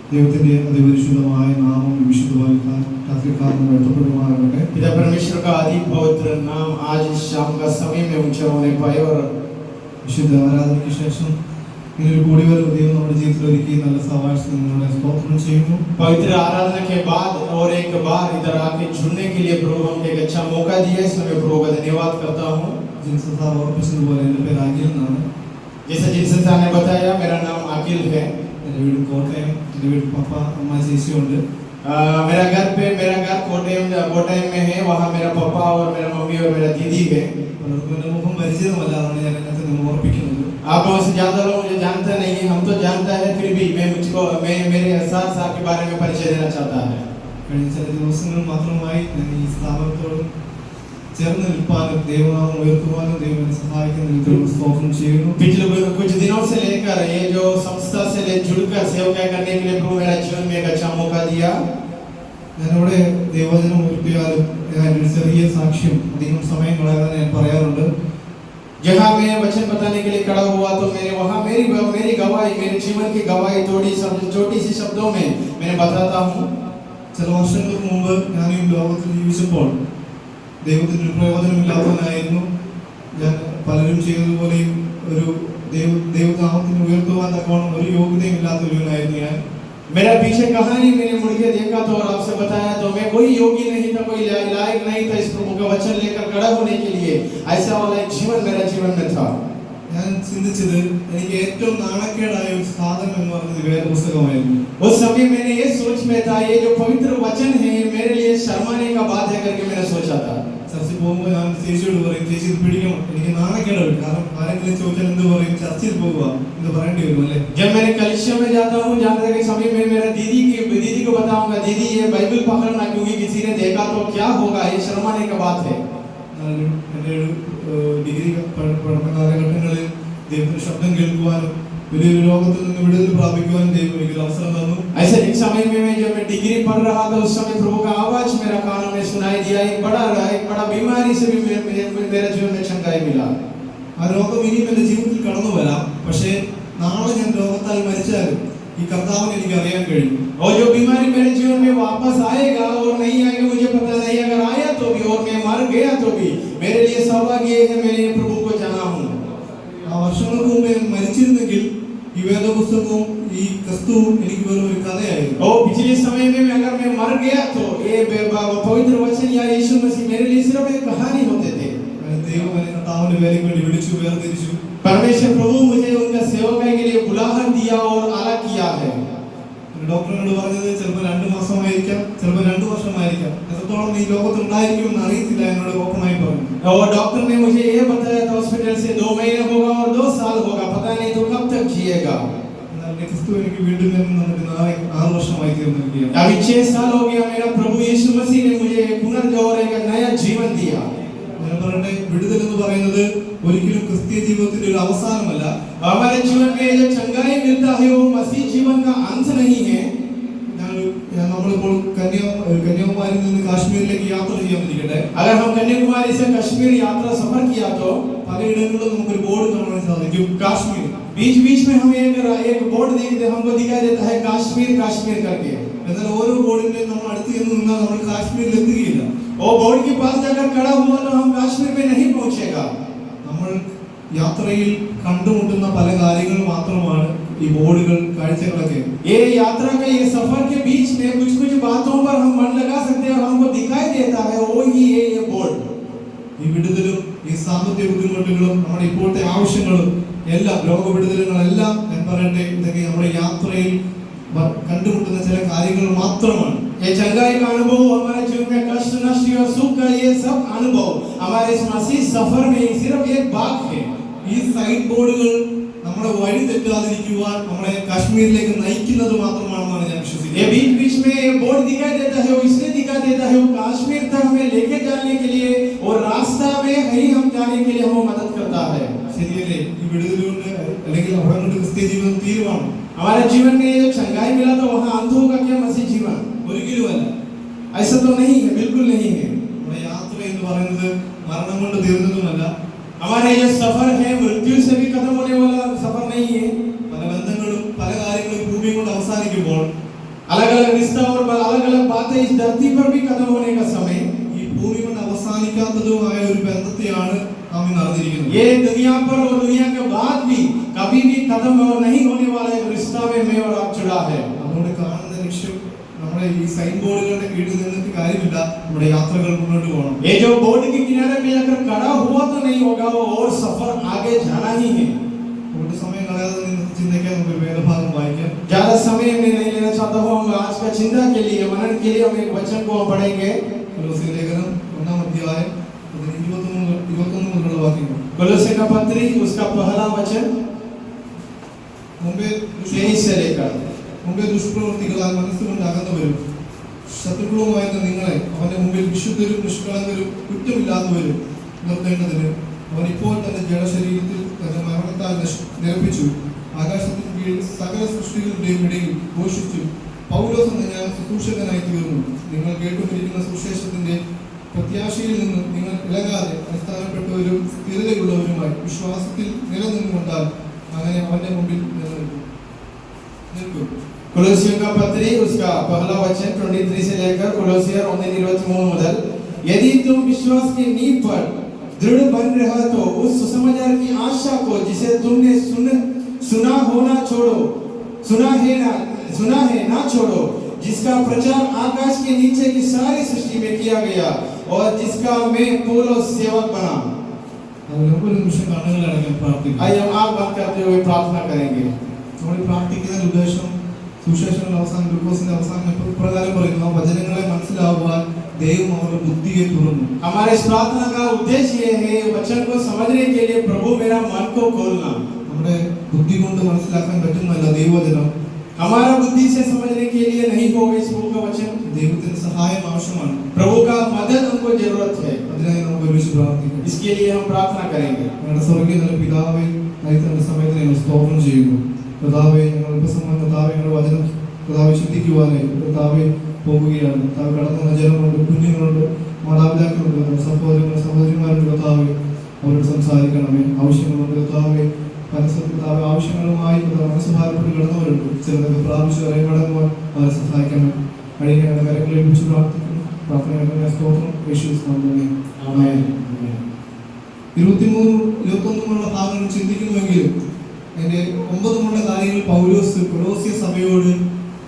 ദൈവത്തിന്റെ അതിപരിശുദ്ധമായ നാമം വിശുദ്ധമായി രാത്രികാലം എത്തപ്പെടുമാറാകട്ടെ. पिता परमेश्वर का आदि पवित्र नाम आज इस शाम का समय में ऊंचा होने पाए और വിശുദ്ധ ആരാധനയ്ക്ക് ശേഷം ഇങ്ങനൊരു കൂടിവരവ് ദൈവം നമ്മുടെ ജീവിതത്തിൽ ഒരുക്കി നല്ല സാവാഴ്ചയിൽ നിങ്ങളുടെ സ്തോത്രം ചെയ്യുന്നു. पवित्र आराधना के बाद और एक बार इधर आके जुड़ने के लिए प्रभु हमको एक अच्छा मौका दिया, इसमें मैं प्रभु का धन्यवाद करता हूँ. ജിൻസൻ ഓർപ്പിച്ചതുപോലെ എൻ്റെ പേര് അഖിൽ എന്നാണ്. जैसे जिनसन साहब ने बताया मेरा नाम अखिल है. എൻ്റെ വീട് കോട്ടയം. എൻ്റെ വീട്ടിൽ പപ്പ അമ്മ ചേച്ചിയുണ്ട്. मेरा घर कोटयम में है. वहाँ मेरा पापा और मेरा मम्मी और मेरा दीदी है. പലർക്കും എൻ്റെ മുഖം പരിചിതമല്ല, അതാണ് ഞാൻ അതിനകത്ത് നിങ്ങൾ ഓർപ്പിക്കുന്നത്. आप लोगों से ज्यादा लोग मुझे जानता नहीं है, हम तो जानता है, फिर भी मैं मेरे एहसास आपके बारे में परिचय देना चाहता है. കഴിഞ്ഞ ചില ദിവസങ്ങൾ മാത്രമായി ഞാൻ ഈ സ്ഥാപനത്തോട് ചേർന്ന് നിൽപ്പാനും ദൈവനാമം ഉയർത്തുവാനും ദൈവം സഹായിക്കുന്ന സ്തോത്രം ചെയ്യുന്നു. पिछले कुछ दिनों से लेकर ये जो संस्था से जुड़कर सेवा करने के लिए प्रभु मेरा जीवन में एक अच्छा मौका दिया. ഞാനിവിടെ ദൈവവചനം ഉയർത്തിയാലും ഞാൻ ഒരു ചെറിയ സാക്ഷ്യം അധികം സമയം കളയാതെ ഞാൻ പറയാറുണ്ട്. जहाँ मैं वचन बताने के लिए खड़ा हुआ तो मैंने वहाँ मेरी गवाही, मेरे जीवन की गवाही छोटी सी शब्दों में मैंने बताता हूँ. ചില വർഷങ്ങൾക്ക് മുമ്പ് ഞാൻ ഈ ലോകത്തിൽ ജീവിച്ചപ്പോൾ ദൈവത്തിന് ഒരു പ്രയോജനമില്ലാത്തവനായിരുന്നു. ഞാൻ പലരും ചെയ്തതുപോലെയും ഒരു ദൈവനാമത്തിന് ഉയർത്തുവാൻ തക്കവണ്ണം ഒരു യോഗ്യതയും ഇല്ലാത്തവനായിരുന്നു ഞാൻ. मेरा पीछे कहानी मैंने मुड़ के देखा तो और आपसे बताया तो मैं कोई योग्य नहीं था, कोई लायक नहीं था इस प्रभु का वचन लेकर खड़ा होने के लिए. ऐसा वाला एक जीवन मेरा जीवन में था. ഞാൻ ചിന്തിച്ചത് എനിക്ക് ഏറ്റവും നാണക്കേടായ ഒരു സാധനം എന്ന് പറയുന്നത് വേദപുസ്തകമായിരുന്നു. उस समय मैंने ये सोच में था, ये जो पवित्र वचन है मेरे लिए शर्माने का बात है करके मैंने सोचा था. ചർച്ചിൽ പോകുമ്പോൾ ഞാൻ ചേച്ചിയോട് പറയും, ചേച്ചി ഇത് പിടിക്കണം, എനിക്ക് നാണക്കേടാണ്. കാരണം ആരെങ്കിലും ചോദിച്ചാൽ എന്ത് പറയും, ചർച്ചിൽ പോകുക എന്ന് പറയേണ്ടി വരും അല്ലേ. जब मैंने कलीसिया में जाता हूँ जानने के समय में मेरा दीदी को बताऊंगा, दीदी ये बाइबल पकड़ना, क्योंकि किसी ने देखा तो क्या होगा, ये शर्माने का बात है. എൻ്റെ ഡിഗ്രി പഠന കാലഘട്ടങ്ങളിൽ ദൈവത്തിന്റെ ശബ്ദം കേൾക്കുവാനും വലിയൊരു ലോകത്തിൽ നിന്ന് വിടുതൽ പ്രാപിക്കുവാനും ദൈവം എനിക്ക് അവസരം തന്നു. ऐसे एक समय में जब मैं डिग्री पढ़ रहा था उस समय प्रभु का आवाज मेरा कानों में सुनाई दिया. एक बड़ा बीमारी से भी मेरे जीवन में चंगाई मिला. ആ രോഗം ഇനിയും എൻ്റെ ജീവിതത്തിൽ കടന്നു വരാം, പക്ഷേ നാളെ ഞാൻ രോഗത്താൽ മരിച്ചാലും ഈ കർത്താവിനെ എനിക്ക് അറിയാൻ കഴിയും. और जो बीमारी मेरे जीवन में वापस आएगा और नहीं आएगा मुझे पता नहीं, अगर आया तो भी और मैं मर गया तो भी मेरे लिए सौभाग्य है, मैंने प्रभु को जाना हूँ. ആ വർഷങ്ങൾക്ക് മുമ്പ് ഞാൻ മരിച്ചിരുന്നെങ്കിൽ ഈ വേദപുസ്തകവും ഈ ക്രിസ്തുവും എനിക്ക് വെറും ഒരു കഥയായിരുന്നു. और पिछले समय में अगर मैं मर गया तो ये पवित्र वचन या यीशु मसीह मेरे लिए सिर्फ एक कहानी होते थे. ദൈവം എന്നെ കർത്താവിന്റെ വേലയ്ക്ക് വേണ്ടി വിളിച്ചു, വേർതിരിച്ചു. परमेश्वर प्रभु मुझे उनका सेवकाई के लिए बुलाहट दिया और अलग किया है. ഡോക്ടറിനോട് പറഞ്ഞത് ചിലപ്പോൾ 2 മാസമായിരിക്കാം, ചിലപ്പോൾ 2 വർഷമായിരിക്കാം, എത്രത്തോളം ഈ ലോകത്ത് ഉണ്ടായിരിക്കുമെന്ന് അറിയത്തില്ല എന്നോട് ഓപ്പണായി പറഞ്ഞു. और डॉक्टर ने मुझे ये बताया था हॉस्पिटल से 2 महीने होगा और 2 साल होगा, पता नहीं तो कब तक जिएगा. എന്നാൽ ക്രിസ്തു എനിക്ക് വീണ്ടും ജന്മം തന്നിട്ട് 6 വർഷമായി തീർന്നിരിക്കുകയാണ്. अभी 6 साल हो गया. मेरा प्रभु यीशु मसीह ने मुझे पुनर्जन्म एक नया जीवन दिया. ഞാൻ പറയട്ടെ, വിടുതൽ എന്ന് പറയുന്നത് ഒരിക്കലും ക്രിസ്തീയ ജീവിതത്തിന്റെ ഒരു അവസാനമല്ല. हमारे जीवन में जो चंगाई मिलता है वो मसीह जीवन का अंत नहीं है. നമ്മളിപ്പോൾ കന്യാകുമാരിയിൽ നിന്ന് കാശ്മീരിലേക്ക് യാത്ര ചെയ്യാനിരിക്കട്ടെ. अगर हम कन्याकुमारी से कश्मीर यात्रा सफर किया तो പലയിടങ്ങളിലും നമുക്കൊരു ബോർഡ് കാണാൻ സാധിക്കും, കാശ്മീർ. बीच में हम एक बोर्ड देखते, हमको दिखाई देता है काश्मीर काश्मीर करके. എന്നാൽ ഓരോ ബോർഡിന്റെയും നമ്മൾ അടുത്ത് ചെന്ന് നിന്നാൽ നമ്മൾ കാശ്മീരിൽ എത്തുകയില്ല. वो बोर्ड के पास जाकर खड़ा हुआ तो हम कश्मीर में नहीं पहुंचेगा. നമ്മൾ യാത്രയിൽ കണ്ടുമുട്ടുന്ന പല കാര്യങ്ങൾ മാത്രമാണ് ഈ ബോർഡുകൾ, കാഴ്ചകളൊക്കെ. ये यात्रा का ये सफर के बीच में कुछ बातों पर हम मन लगा सकते हैं और हमको दिखाई देता है वो ही है ये बोर्ड. ഈ വിടുതലും ഈ സാമ്പത്തിക ബുദ്ധിമുട്ടുകളും നമ്മുടെ ഇപ്പോഴത്തെ ആവശ്യങ്ങളും എല്ലാം, രോഗവിടുതലുകളെല്ലാം ഞാൻ പറയട്ടെ, ഇതൊക്കെ നമ്മുടെ യാത്രയിൽ കണ്ടുമുട്ടുന്ന ചില കാര്യങ്ങൾ മാത്രമാണ്. ये चंगाई का अनुभव, हमारे जीवन में कष्ट नष्ट और सुख का ये सब अनुभव हमारे इस मसीह सफर में सिर्फ एक भाग है. ഈ സൈഡ് ബോർഡുകൾ നമ്മുടെ വഴി തെറ്റാതിരിക്കുവാൻ നമ്മളെ കാശ്മീരിലേക്ക് നയിക്കുന്നത് മാത്രമാണെന്നാണ് ഞാൻ വിശ്വസിക്കുന്നത്. ये बीच में ये बोर्ड दिखाई देता है, वो इसलिए दिखाई देता है वो कश्मीर तक हमें लेके जाने के लिए और रास्ता में ही हम जाने के लिए हमें मदद करता है. ശരിയല്ലേ? ഈ വിടുതലുകൊണ്ട് അല്ലെങ്കിൽ അവിടെ കൊണ്ട് ക്രിസ്തീയ ജീവിതം തീരുവാണ്. हमारे जीवन में ये चंगाई मिला तो वहाँ अंत होगा क्या मसीह जीवन? ഒരിക്കലുമല്ല. ऐसा तो नहीं है, बिल्कुल नहीं है. നമ്മുടെ യാത്ര എന്ന് പറയുന്നത് മരണം കൊണ്ട് തീർന്നതുമല്ല. हमारे ये सफर है मृत्यु से भी खत्म होने वाला सफर नहीं है. പല ബന്ധങ്ങളും പല കാര്യങ്ങളും ഭൂമി കൊണ്ട് അവസാനിക്കുമ്പോൾ अलग-अलग रिश्ता और अलग-अलग बातें इस धरती पर भी खत्म होने का समय, ഈ ഭൂമി കൊണ്ട് അവസാനിക്കാത്തതുമായ ഒരു ബന്ധത്തെയാണ് നാം ഇന്ന് അറിഞ്ഞിരിക്കുന്നത്. ये दुनिया पर और दुनिया के बाद भी कभी भी खत्म और नहीं होने वाला एक रिश्ता में मैं और आप जुड़ा है. നമ്മുടെ കാണുന്ന ലക്ഷ്യം നമ്മുടെ ഈ സൈൻ ബോർഡുകളുടെ കീഴിൽ നിന്നിട്ട് കാര്യമില്ല, നമ്മുടെ യാത്രകൾ മുന്നോട്ട് പോകണം. ये जो बोर्ड के किनारे पे अगर खड़ा हुआ तो नहीं होगा, वो और सफर आगे जाना ही है. നമ്മുടെ സമയം കളയാതെ നിന്ന് ചിന്തിക്കാൻ നമുക്ക് വേദഭാഗം വായിക്കാം. ज्यादा समय मैं नहीं लेना चाहता हूँ. हम आज का चिंता के लिए, मनन के लिए हम एक वचन को हम पढ़ेंगे. കൊലോസ്യ ലേഖനം 1-ാം അധ്യായം 21 മുതലുള്ള വാക്യങ്ങൾ. कोलोसे का पत्री उसका पहला वचन മുമ്പേ 23 से लेकर ദുഷ്പ്രവൃത്തികളാൽ മനസ്സുകൊണ്ട് അകന്നവരും ശത്രുക്കളുമായിരുന്ന നിങ്ങളെ അവന്റെ മുമ്പിൽ വിശുദ്ധരും നിഷ്കളങ്കരും കുറ്റമില്ലാത്തവരും നിർത്തേണ്ടതിന് അവൻ ഇപ്പോൾ തന്റെ ജഡശരീരത്തിൽ തന്റെ മരണത്താൽ നിരപ്പിച്ചു. ആകാശത്തിന് കീഴിൽ സകല സൃഷ്ടികളുടെയും ഇടയിൽ ഘോഷിച്ചു, പൗലോസ് എന്ന ഞാൻ ശുശ്രൂഷകനായി തീർന്നു. നിങ്ങൾ കേട്ടുകൊണ്ടിരിക്കുന്ന സുവിശേഷത്തിന്റെ പ്രത്യാശയിൽ നിന്ന് നിങ്ങൾ ഇളകാതെ അടിസ്ഥാനപ്പെട്ടവരും സ്ഥിരതയുള്ളവരുമായി വിശ്വാസത്തിൽ നിലനിന്നുകൊണ്ടാൽ അങ്ങനെ അവന്റെ മുമ്പിൽ നിൽക്കും. कोलोसियों का पत्री उसका पहला वचन 23 से लेकर कोलोसियर 1:23 मुदल, यदि तुम विश्वास की नींव पर दृढ़ बन रहे तो उस सुसमाचार की आशा को जिसे तुमने सुना है ना छोड़ो, जिसका प्रचार आकाश के नीचे की सारी सृष्टि में किया गया और जिसका मैं पौलुस सेवक बना. ഒരു നിമിഷം കണ്ണുകൾ അടയ്ക്കാൻ പ്രാർത്ഥിക്കാം. आइए हम आंख बंद करते हुए प्रार्थना करेंगे. നമ്മൾ പ്രാർത്ഥിക്കുന്നതിന്റെ ഉദ്ദേശം സുവിശേഷങ്ങളുടെ അവസാനം ലൂക്കോസിന്റെ അവസാനം ഇപ്രകാരം പറയുന്നു, ആ വചനങ്ങളെ മനസ്സിലാവുവാൻ ദൈവം അവരുടെ ബുദ്ധിയെ തുറന്നു. हमारे इस प्रार्थना का उद्देश्य ये है, वचन को समझने के लिए प्रभु मेरा मन को खोलना. നമ്മുടെ ബുദ്ധി കൊണ്ട് മനസ്സിലാക്കാൻ പറ്റുന്നതല്ല ദൈവവചനം. हमारा बुद्धि से समझने के लिए नहीं होगा इस प्रभु का वचन. ദൈവത്തിന്റെ സഹായം ആവശ്യമാണ്. प्रभु का मदद हमको जरूरत है. അതിനായി നമുക്ക് ഒരുമിച്ച് പ്രാർത്ഥിക്കാം. इसके लिए हम प्रार्थना करेंगे. ഞങ്ങളുടെ സ്വർഗ്ഗീയ പിതാവേ, നയിക്കുന്ന സമയത്ത് ഞങ്ങൾ സ്തോത്രം ചെയ്യുന്നു. കർത്താവേ, ഞങ്ങൾ ഇപ്പസമയം കർത്താവേ ഞങ്ങളുടെ വചനം കർത്താവെ ചിന്തിക്കുവാനേ കർത്താവെ പോകുകയാണ്. കർത്താവ് കടന്നു വന്ന ജനങ്ങളുണ്ട്, കുഞ്ഞുങ്ങളുണ്ട്, മാതാപിതാക്കളുണ്ട്, സഹോദരിമാരുണ്ട്. കർത്താവെ അവരോട് സംസാരിക്കണമേ. ആവശ്യങ്ങളുണ്ട് കർത്താവെ, കർത്താവ് ആവശ്യങ്ങളുമായി മനസ്സ് ഭാരപ്പെട്ട് കിടന്നവരുണ്ട്. ചിലതൊക്കെ പ്രാപിച്ചു അറിയപ്പെടുമ്പോൾ അവരെ സഹായിക്കണം. അടിയങ്ങളുടെ കരങ്ങളിൽ ഏൽപ്പിച്ച് പ്രാർത്ഥിക്കുന്നു. പ്രാർത്ഥന സ്തോത്രം യേശുവിൻ നാമത്തിൽ. ആമേൻ. 23-21 ഭാഗങ്ങൾ ചിന്തിക്കുന്നുവെങ്കിലും അതിന്റെ 9 കാര്യങ്ങൾ പൗലോസ് കൊലോസ്യ സഭയോട്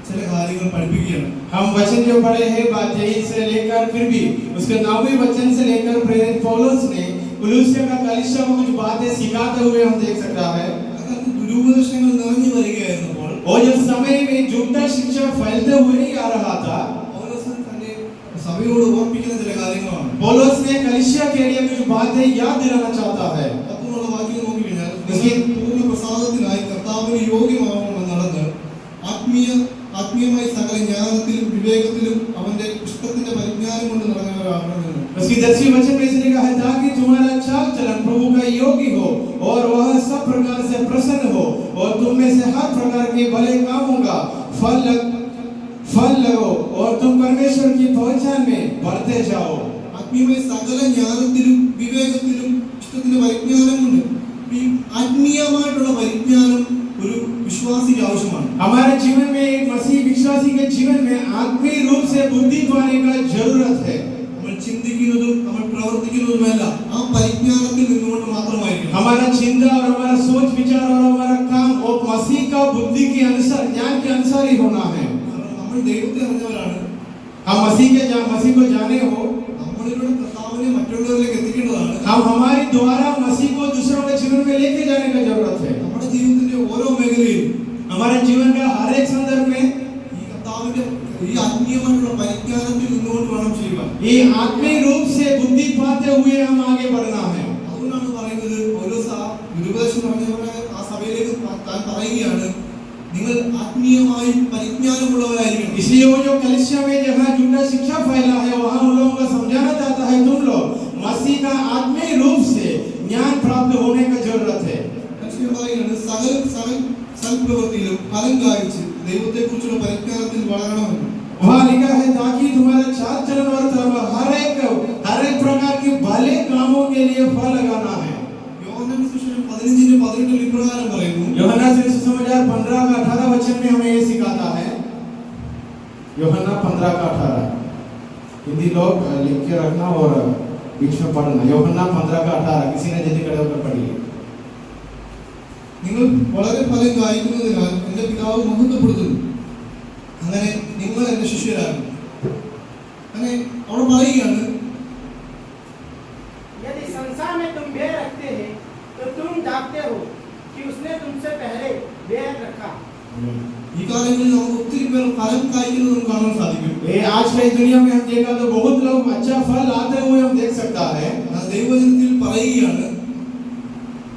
ചില കാര്യങ്ങൾ പഠിപ്പിക്കുകയാണ്. हम वचन जो पढ़े हैं बात 23 से लेकर फिर भी उसके 9वें वचन से लेकर प्रेरित पौलुस ने कोलोसिया का कलीसिया को कुछ बातें सिखाते हुए हम देख सकता है. ദുരുപദേശങ്ങൾ നിറഞ്ഞു വരികയായിരുന്നപ്പോൾ और जब समय में झूठा शिक्षा फैलते हुए ही आ रहा था, പൗലോസ് തന്റെ സഭയോട് ഓർമ്മിക്കുന്ന ചില കാര്യങ്ങളാണ്. पौलुस ने कलीसिया के लिए कुछ बातें याद दिलाना चाहता है. അപ്പോൾ വാക്യം നോക്കിക്കഴിഞ്ഞാൽ പൂർണ്ണ പ്രസാദത്തിനായി കർത്താവിന് യോഗ്യമാവണമെന്ന് നടന്ന് ആത്മീയമായി സകല ജ്ഞാനത്തിലും വിവേകത്തിലും അവന്റെ ഇഷ്ടത്തിന്റെ പരിജ്ഞാനം കൊണ്ട് നിറഞ്ഞവരാകണമെന്ന്. उसकी 10वें वचन में इसने कहा है, ताकि तुम्हारा चाल चलन प्रभु का योग्य हो और वह सब प्रकार से प्रसन्न हो और तुम में से हर प्रकार के भले कामों का फल लगो और तुम परमेश्वर की पहचान में बढ़ते जाओ. ആത്മീയമായ സകല ജ്ഞാനത്തിലും വിവേകത്തിലും ഇഷ്ടത്തിന്റെ പരിജ്ഞാനം കൊണ്ട് ഈ ആത്മീയമായിട്ടുള്ള പരിജ്ഞാനം ഒരു വിശ്വാസിക്ക് ആവശ്യമാണ്. हमारे जीवन में एक मसीह विश्वासी के जीवन में आत्मीय रूप से बुद्धि पाने का जरूरत है. നമ്മൾ ചിന്തിക്കുന്നതും നമ്മൾ പ്രവർത്തിക്കുന്നതുമല്ല ആ പരിജ്ഞാനത്തിൽ നിന്നുകൊണ്ട് മാത്രമായിരിക്കും. हमारा चिंता और हमारा सोच विचार और हमारा काम वो मसीह का बुद्धि के अनुसार, ज्ञान के अनुसार ही होना है. നമ്മൾ ദൈവത്തെ അറിഞ്ഞവരാണ്. हम मसीह को जाने हो, നമ്മളിലൂടെ കർത്താവിനെ മറ്റുള്ളവരിലേക്ക് എത്തിക്കേണ്ടതാണ്. हम हमारे द्वारा मसीह को दूसरों के जीवन में लेके जाने का जरूरत है. നമ്മുടെ ജീവിതത്തിന്റെ ഓരോ മേഖലയിലും हमारे जीवन का हर एक संदर्भ में ഈ കർത്താവിന്റെ ഈ ആത്മീയമായിട്ടുള്ള പരിജ്ഞാനത്തിൽ നിന്നുകൊണ്ട് വേണം ചെയ്യുവാൻ. ये आत्मीय रूप से बुद्धि पाते हुए हम आगे बढ़ना है. അതുകൊണ്ടാണ് പറയുന്നത് പൗലോസ് ആ ദുരുപദേശം പറഞ്ഞവരെ ആ സഭയിലേക്ക് താൻ പറയുകയാണ്, നിങ്ങൾ ആത്മീയമായി പരിജ്ഞാനമുള്ളവരായിരിക്കണം. इसलिए वो जो कलीसिया में जहाँ झूठा शिक्षा फैला है वहाँ उन लोगों को समझाना चाहता है, तुम लोग मसीह का आत्मीय रूप से ज्ञान प्राप्त होने का जरूरत है. സകല സൽപ്രവൃത്തിയിലും ഫലം കായ്ച്ച് ദൈവത്തെ കുറിച്ചുള്ള പരിജ്ഞാനത്തിൽ വളരണമെന്ന്. वहाँ लिखा है, ताकि तुम्हारा चाल चलन और हर एक प्रकार के भले कामों के लिए फल लगाना है. യോഹന്നാൻ സുവിശേഷം 15:18 ഇപ്രകാരം പറയുന്നു. യോഹന്നാൻ सुसमाचार 15 का 18 वचन में हमें ये सिखाता है. यूहन्ना 15 का 18। हिंदी लोग लिख के रखना और बीच में पढ़ना। यूहन्ना 15 का 18 किसी ने जल्दी खड़े होकर पढ़िए। നിങ്ങൾ വളരെ ഫലം കായ്ക്കുന്നതിനാൽ എൻ്റെ പിതാവ് മഹത്വപ്പെടുത്തുന്നു, അങ്ങനെ നിങ്ങൾ എൻ്റെ ശിഷ്യരാകും. അങ്ങനെ അവിടെ പറയുകയാണ്, यदि संसार में तुम भेद रखते हैं तो तुम जानते हो कि उसने तुमसे पहले भेद रखा। ഈ കാലങ്ങളിൽ നമുക്ക് ഒത്തിരി പേർ ഫലം കായ്ക്കുന്നത് നമുക്ക് കാണാൻ സാധിക്കും. ये आज की दुनिया में हम देखा तो बहुत लोग अच्छा फल आते हुए हम देख सकता है। ദൈവവചനത്തിൽ പറയുകയാണ്,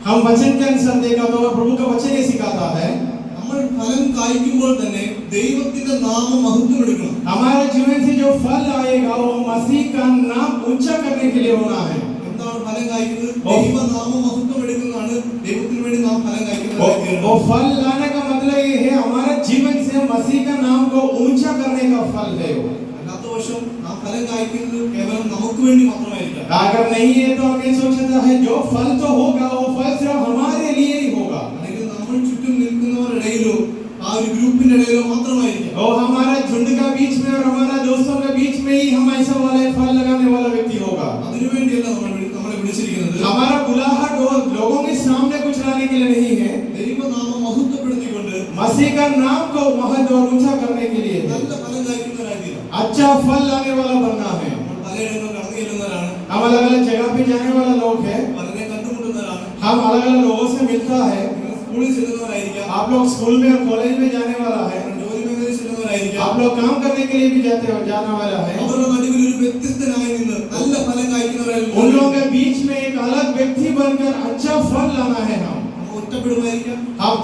हम वचन के अनुसार देखा तो प्रभु का वचन ये सिखाता है നമ്മൾ ഫലം കായ്ക്കുമ്പോൾ തന്നെ ദൈവത്തിന്റെ നാമം മഹത്വം എടുക്കണം. हमारे जीवन से जो फल आएगा वो मसीह का नाम ऊंचा करने के लिए होना है। എന്താണ് ഫലം കായ്ക്കുന്നത്? ദൈവനാമം മഹത്വം എടുക്കുന്നതാണ് ദൈവത്തിന് വേണ്ടി നാം ഫലം കായ്ക്കുന്നത്. वो फल लाने का मतलब ये है हमारे जीवन से मसीह का नाम को ऊंचा करने का फल है वो। അല്ലാത്ത പക്ഷം നാം ഫലം കായ്ക്കുന്നത് കേവലം നമുക്ക് വേണ്ടി മാത്രമായിരിക്കാം. अगर नहीं है तो हम ये सोचता है जो फल तो होगा वो फल सिर्फ हमारे लिए ही होगा, അല്ലെങ്കിൽ നമ്മൾ ചുറ്റും നിൽക്കുന്നവരുടെ ഇടയിലോ ആ ഒരു ഗ്രൂപ്പിന്റെ ഇടയിലോ മാത്രമായിരിക്കാം. और हमारा झुंड का बीच में और हमारा दोस्तों के बीच में ही हम ऐसा वाले फल लगाने वाला व्यक्ति होगा। അതിനുവേണ്ടിയല്ല നമ്മളെ വിളിച്ചിരിക്കുന്നത്. हमारा बुलाहट वो लोगों के सामने कुछ लाने के लिए नहीं है, ദൈവനാമം മഹത്വപ്പെടുത്തിക്കൊണ്ട് मसीह का नाम को महत्व और ऊंचा करने के लिए നല്ല ഫലം കായ്ക്കുന്നവരായിരിക്കാം. अच्छा फल लाने वाला बनना है। നമ്മൾ പലയിടങ്ങളിൽ കടന്നു ചെല്ലുന്നവരാണ്, हम अलग अलग जगह पे जाने वाला लोग हैं, പലരെ കണ്ടുമുട്ടുന്നവരാണ്. हम अलग अलग लोगों से मिलता है। നിങ്ങൾ സ്കൂളിൽ ചെല്ലുന്നവരായിരിക്കാം, आप लोग स्कूल में और कॉलेज में जाने वाला है, ജോലി മേഖലയിൽ ചെല്ലുന്നവരായിരിക്കാം. आप लोग काम करने के लिए भी जाते हो जाने वाला है। അവരുടെ നടുവിൽ ഒരു വ്യത്യസ്തനായി നിന്ന് നല്ല ഫലം കായ്ക്കുന്നവരായിരിക്കും. उन लोगों के बीच में एक अलग व्यक्ति बनकर अच्छा फल लाना है। हम ഒറ്റപ്പെടുമായിരിക്കാം,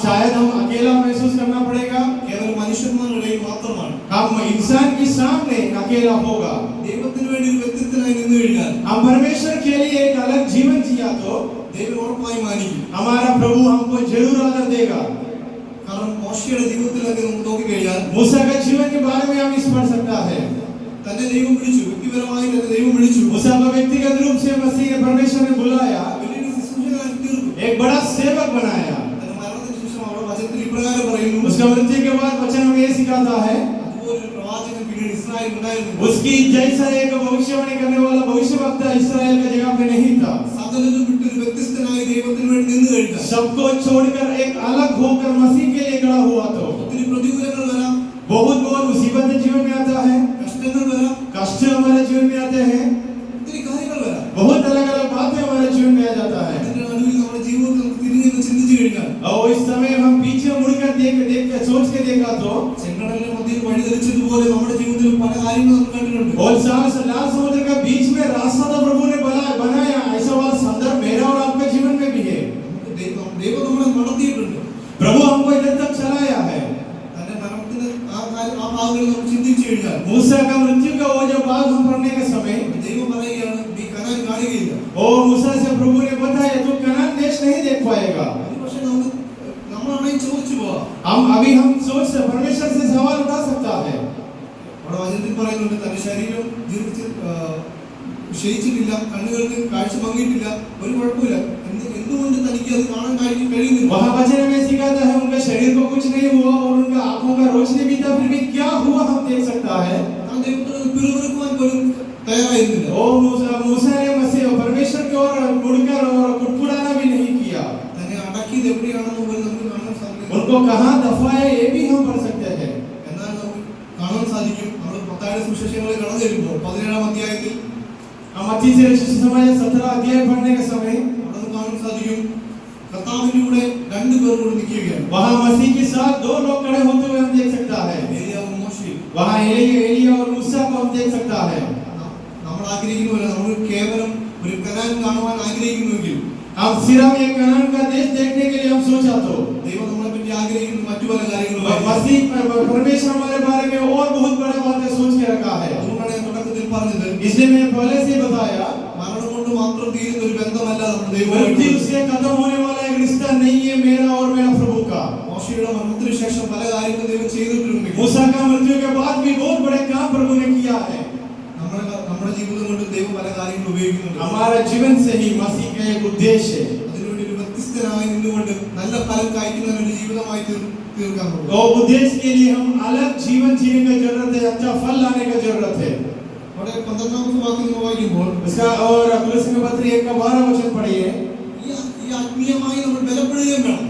शायद हम अकेला महसूस करना पड़ेगा, കേവലം മനുഷ്യന്മാരുടെ ഇടയിൽ മാത്രമാണ്. हम इंसान के सामने अकेला होगा। ദൈവത്തിന് വേണ്ടി ഒരു വ്യത്യസ്തനായി നിന്ന് കഴിഞ്ഞാൽ हम परमेश्वर के लिए एक अलग जीवन जिया तो ദൈവം ഉറപ്പായി മാനിക്കും. हमारा प्रभु हमको जरूर आदर देगा। കാരണം മോശയുടെ ജീവിതത്തിലൊക്കെ നമുക്ക് നോക്കിക്കഴിഞ്ഞാൽ मूसा के जीवन के बारे में हम इस पढ़ सकता है। തന്നെ ദൈവം വിളിച്ചു, വ്യക്തിപരമായി തന്നെ ദൈവം വിളിച്ചു. मूसा को व्यक्तिगत रूप से मसीह ने परमेश्वर ने बुलाया, വലിയൊരു ശുശ്രൂഷകനായി തീർന്നു. एक बड़ा सेवक बनाया। തന്റെ മരണത്തിന് ശേഷം അവിടെ വചനത്തിൽ ഇപ്രകാരം പറയുന്നു, उसका मृत्यु के बाद वचन हमें ये सिखाता है അതുപോലൊരു പ്രവാചകൻ പിന്നീട് ഇസ്രായേൽ ഉണ്ടായിരുന്നു. उसकी जैसा एक भविष्यवाणी करने वाला भविष्यवक्ता इस्राएल की जगह पे नहीं था। സകലതും വിട്ടൊരു വ്യത്യസ്തനായി ദൈവത്തിന് വേണ്ടി നിന്ന് കഴിഞ്ഞാൽ सबको छोड़कर एक अलग होकर मसीह के लिए खड़ा हुआ तो ഒത്തിരി പ്രതികൂലങ്ങൾ വരാം, बहुत मुसीबत जीवन में आता है, കഷ്ടങ്ങൾ വരാം, कष्ट हमारे जीवन में आते हैं, ഒത്തിരി കാര്യങ്ങൾ വരാം. बहुत अलग अलग बातें हमारे जीवन में आ जाता है। അതിന്റെ നടുവിൽ നമ്മുടെ ജീവിതത്തിൽ നമുക്ക് തിരിഞ്ഞ് ചിന്തിച്ചു കഴിഞ്ഞാൽ और इस समय हम पीछे मुड़कर देख सोच के देखा तो ചെങ്കടലിന്റെ മധ്യയിൽ വഴിതെളിച്ചതുപോലെ നമ്മുടെ ജീവിതത്തിൽ പല കാര്യങ്ങളും നമ്മൾ കണ്ടിട്ടുണ്ട്. और लाल समुद्र का बीच में रास्ता तो प्रभु ने बनाया, ऐसा वाला संदर्भ मेरा और आपके जीवन में भी है। നമുക്ക് ദൈവം നമ്മളെ നടത്തിയിട്ടുണ്ട്. प्रभु हमको इधर तक चलाया है। തന്റെ മരണത്തിന് ആ ഭാഗങ്ങളിൽ നമ്മൾ ചിന്തിച്ചു കഴിഞ്ഞാൽ मूसा का मृत्यु का वो जो भाग हम पढ़ने के समय ദൈവം പറയുകയാണ്, നീ കനാൻ കാണുകയില്ല. और मूसा से प्रभु ने बताया तू कनान देश नहीं देख पाएगा। പക്ഷെ നമ്മളാണെങ്കിൽ ചോദിച്ചു പോവാം. हम सोच से परमेश्वर से सवाल उठा सकता है। അവിടെ വചനത്തിൽ പറയുന്നുണ്ട്, തന്റെ ശരീരം ക്ഷയിച്ചിട്ടില്ല, കണ്ണുകൾക്ക് കാഴ്ച മങ്ങിയിട്ടില്ല, ഒരു കുഴപ്പമില്ല. എന്തുകൊണ്ട് തനിക്ക് അത് കാണാൻ കഴിയുന്നില്ല? वहाँ वचन में सिखाता है उनका शरीर को कुछ नहीं हुआ और उनका आंखों का रोशनी भी था, फिर भी क्या हुआ हम देख सकता है। താൻ ദൈവത്തോട് പിറുപിറുക്കുവാൻ പോലും തയ്യാറായിരുന്നില്ല. ओ मूसा ने मसीह परमेश्वर की ओर मुड़कर और कुड़कुड़ाना भी नहीं किया। തന്നെ അടക്കിയത് എവിടെയാണെന്ന് പോലും നമുക്ക് കാണാൻ സാധിക്കും. उनको कहाँ दफाया ये भी हम पढ़ सकते हैं। എന്നാൽ നമുക്ക് കാണാൻ സാധിക്കും, നമ്മൾ മത്തായിയുടെ സുവിശേഷങ്ങളിൽ കടന്നു ചെല്ലുമ്പോൾ 17-ാം അധ്യായത്തിൽ हम मत्ती से रचित समय 17 अध्याय पढ़ने के समय അവിടെ നമുക്ക് കാണാൻ സാധിക്കും, കർത്താവിന്റെ കൂടെ രണ്ടുപേർ കൂടെ നിൽക്കുകയാണ്. वहाँ मसीह के साथ दो लोग खड़े होते हुए हम देख सकता है। ഏലിയാവും മോശയും. वहाँ एलिया और मूसा को हम देख सकता है। നമ്മൾ ആഗ്രഹിക്കുന്നില്ല, നമ്മൾ കേവലം ഒരു കനാൻ കാണുവാൻ ആഗ്രഹിക്കുന്നുവെങ്കിൽ हम सिर्फ एक कनान का देश देखने के लिए हम सोचा तो ദൈവം നമ്മളെ പറ്റി ആഗ്രഹിക്കുന്ന മറ്റു പല കാര്യങ്ങളും मसीह परमेश्वर हमारे बारे में और बहुत बड़ा बातें सोच के रखा है। അതുകൊണ്ടാണ് ഞാൻ തുടക്കത്തിൽ പറഞ്ഞത്, इसलिए मैंने पहले से बताया മരണം കൊണ്ട് മാത്രം തീരുന്ന ഒരു ബന്ധമല്ല നമ്മുടെ मृत्यु ദൈവവുമായിട്ട്. से खत्म होने वाला एक रिश्ता नहीं है मेरा और मेरा प्रभु का। മോശയുടെ മരണത്തിന് ശേഷം പല കാര്യങ്ങളും ദൈവം ചെയ്തിട്ടുണ്ട്. मूसा का मृत्यु के बाद भी बहुत बड़े काम प्रभु ने किया है। നമ്മുടെ ജീവിതം കൊണ്ട് ദൈവം പല കാര്യങ്ങളും ഉപയോഗിക്കുന്നുണ്ട്. हमारा जीवन से ही मसीह का एक उद्देश्य है। അതിനുവേണ്ടി ഒരു വ്യത്യസ്തനായി നിന്നുകൊണ്ട് ചെയ്തുകൊണ്ട് നല്ല ഫലം കായ്ക്കുന്ന ഒരു ജീവിതമായി തീർക്കാൻ പോകും. तो उद्देश्य के लिए हम अलग जीवन जीने की जरूरत है, अच्छा फल लाने की जरूरत है. അവിടെ 12ാമത്തെ വാക്യം വായിക്കുമ്പോൾ इसका और कुलुस्सी के पत्र 1 का 12 वचन पढ़िए. ഈ ആത്മീയമായി നമ്മൾ ബലപ്പെടുകയും വേണം.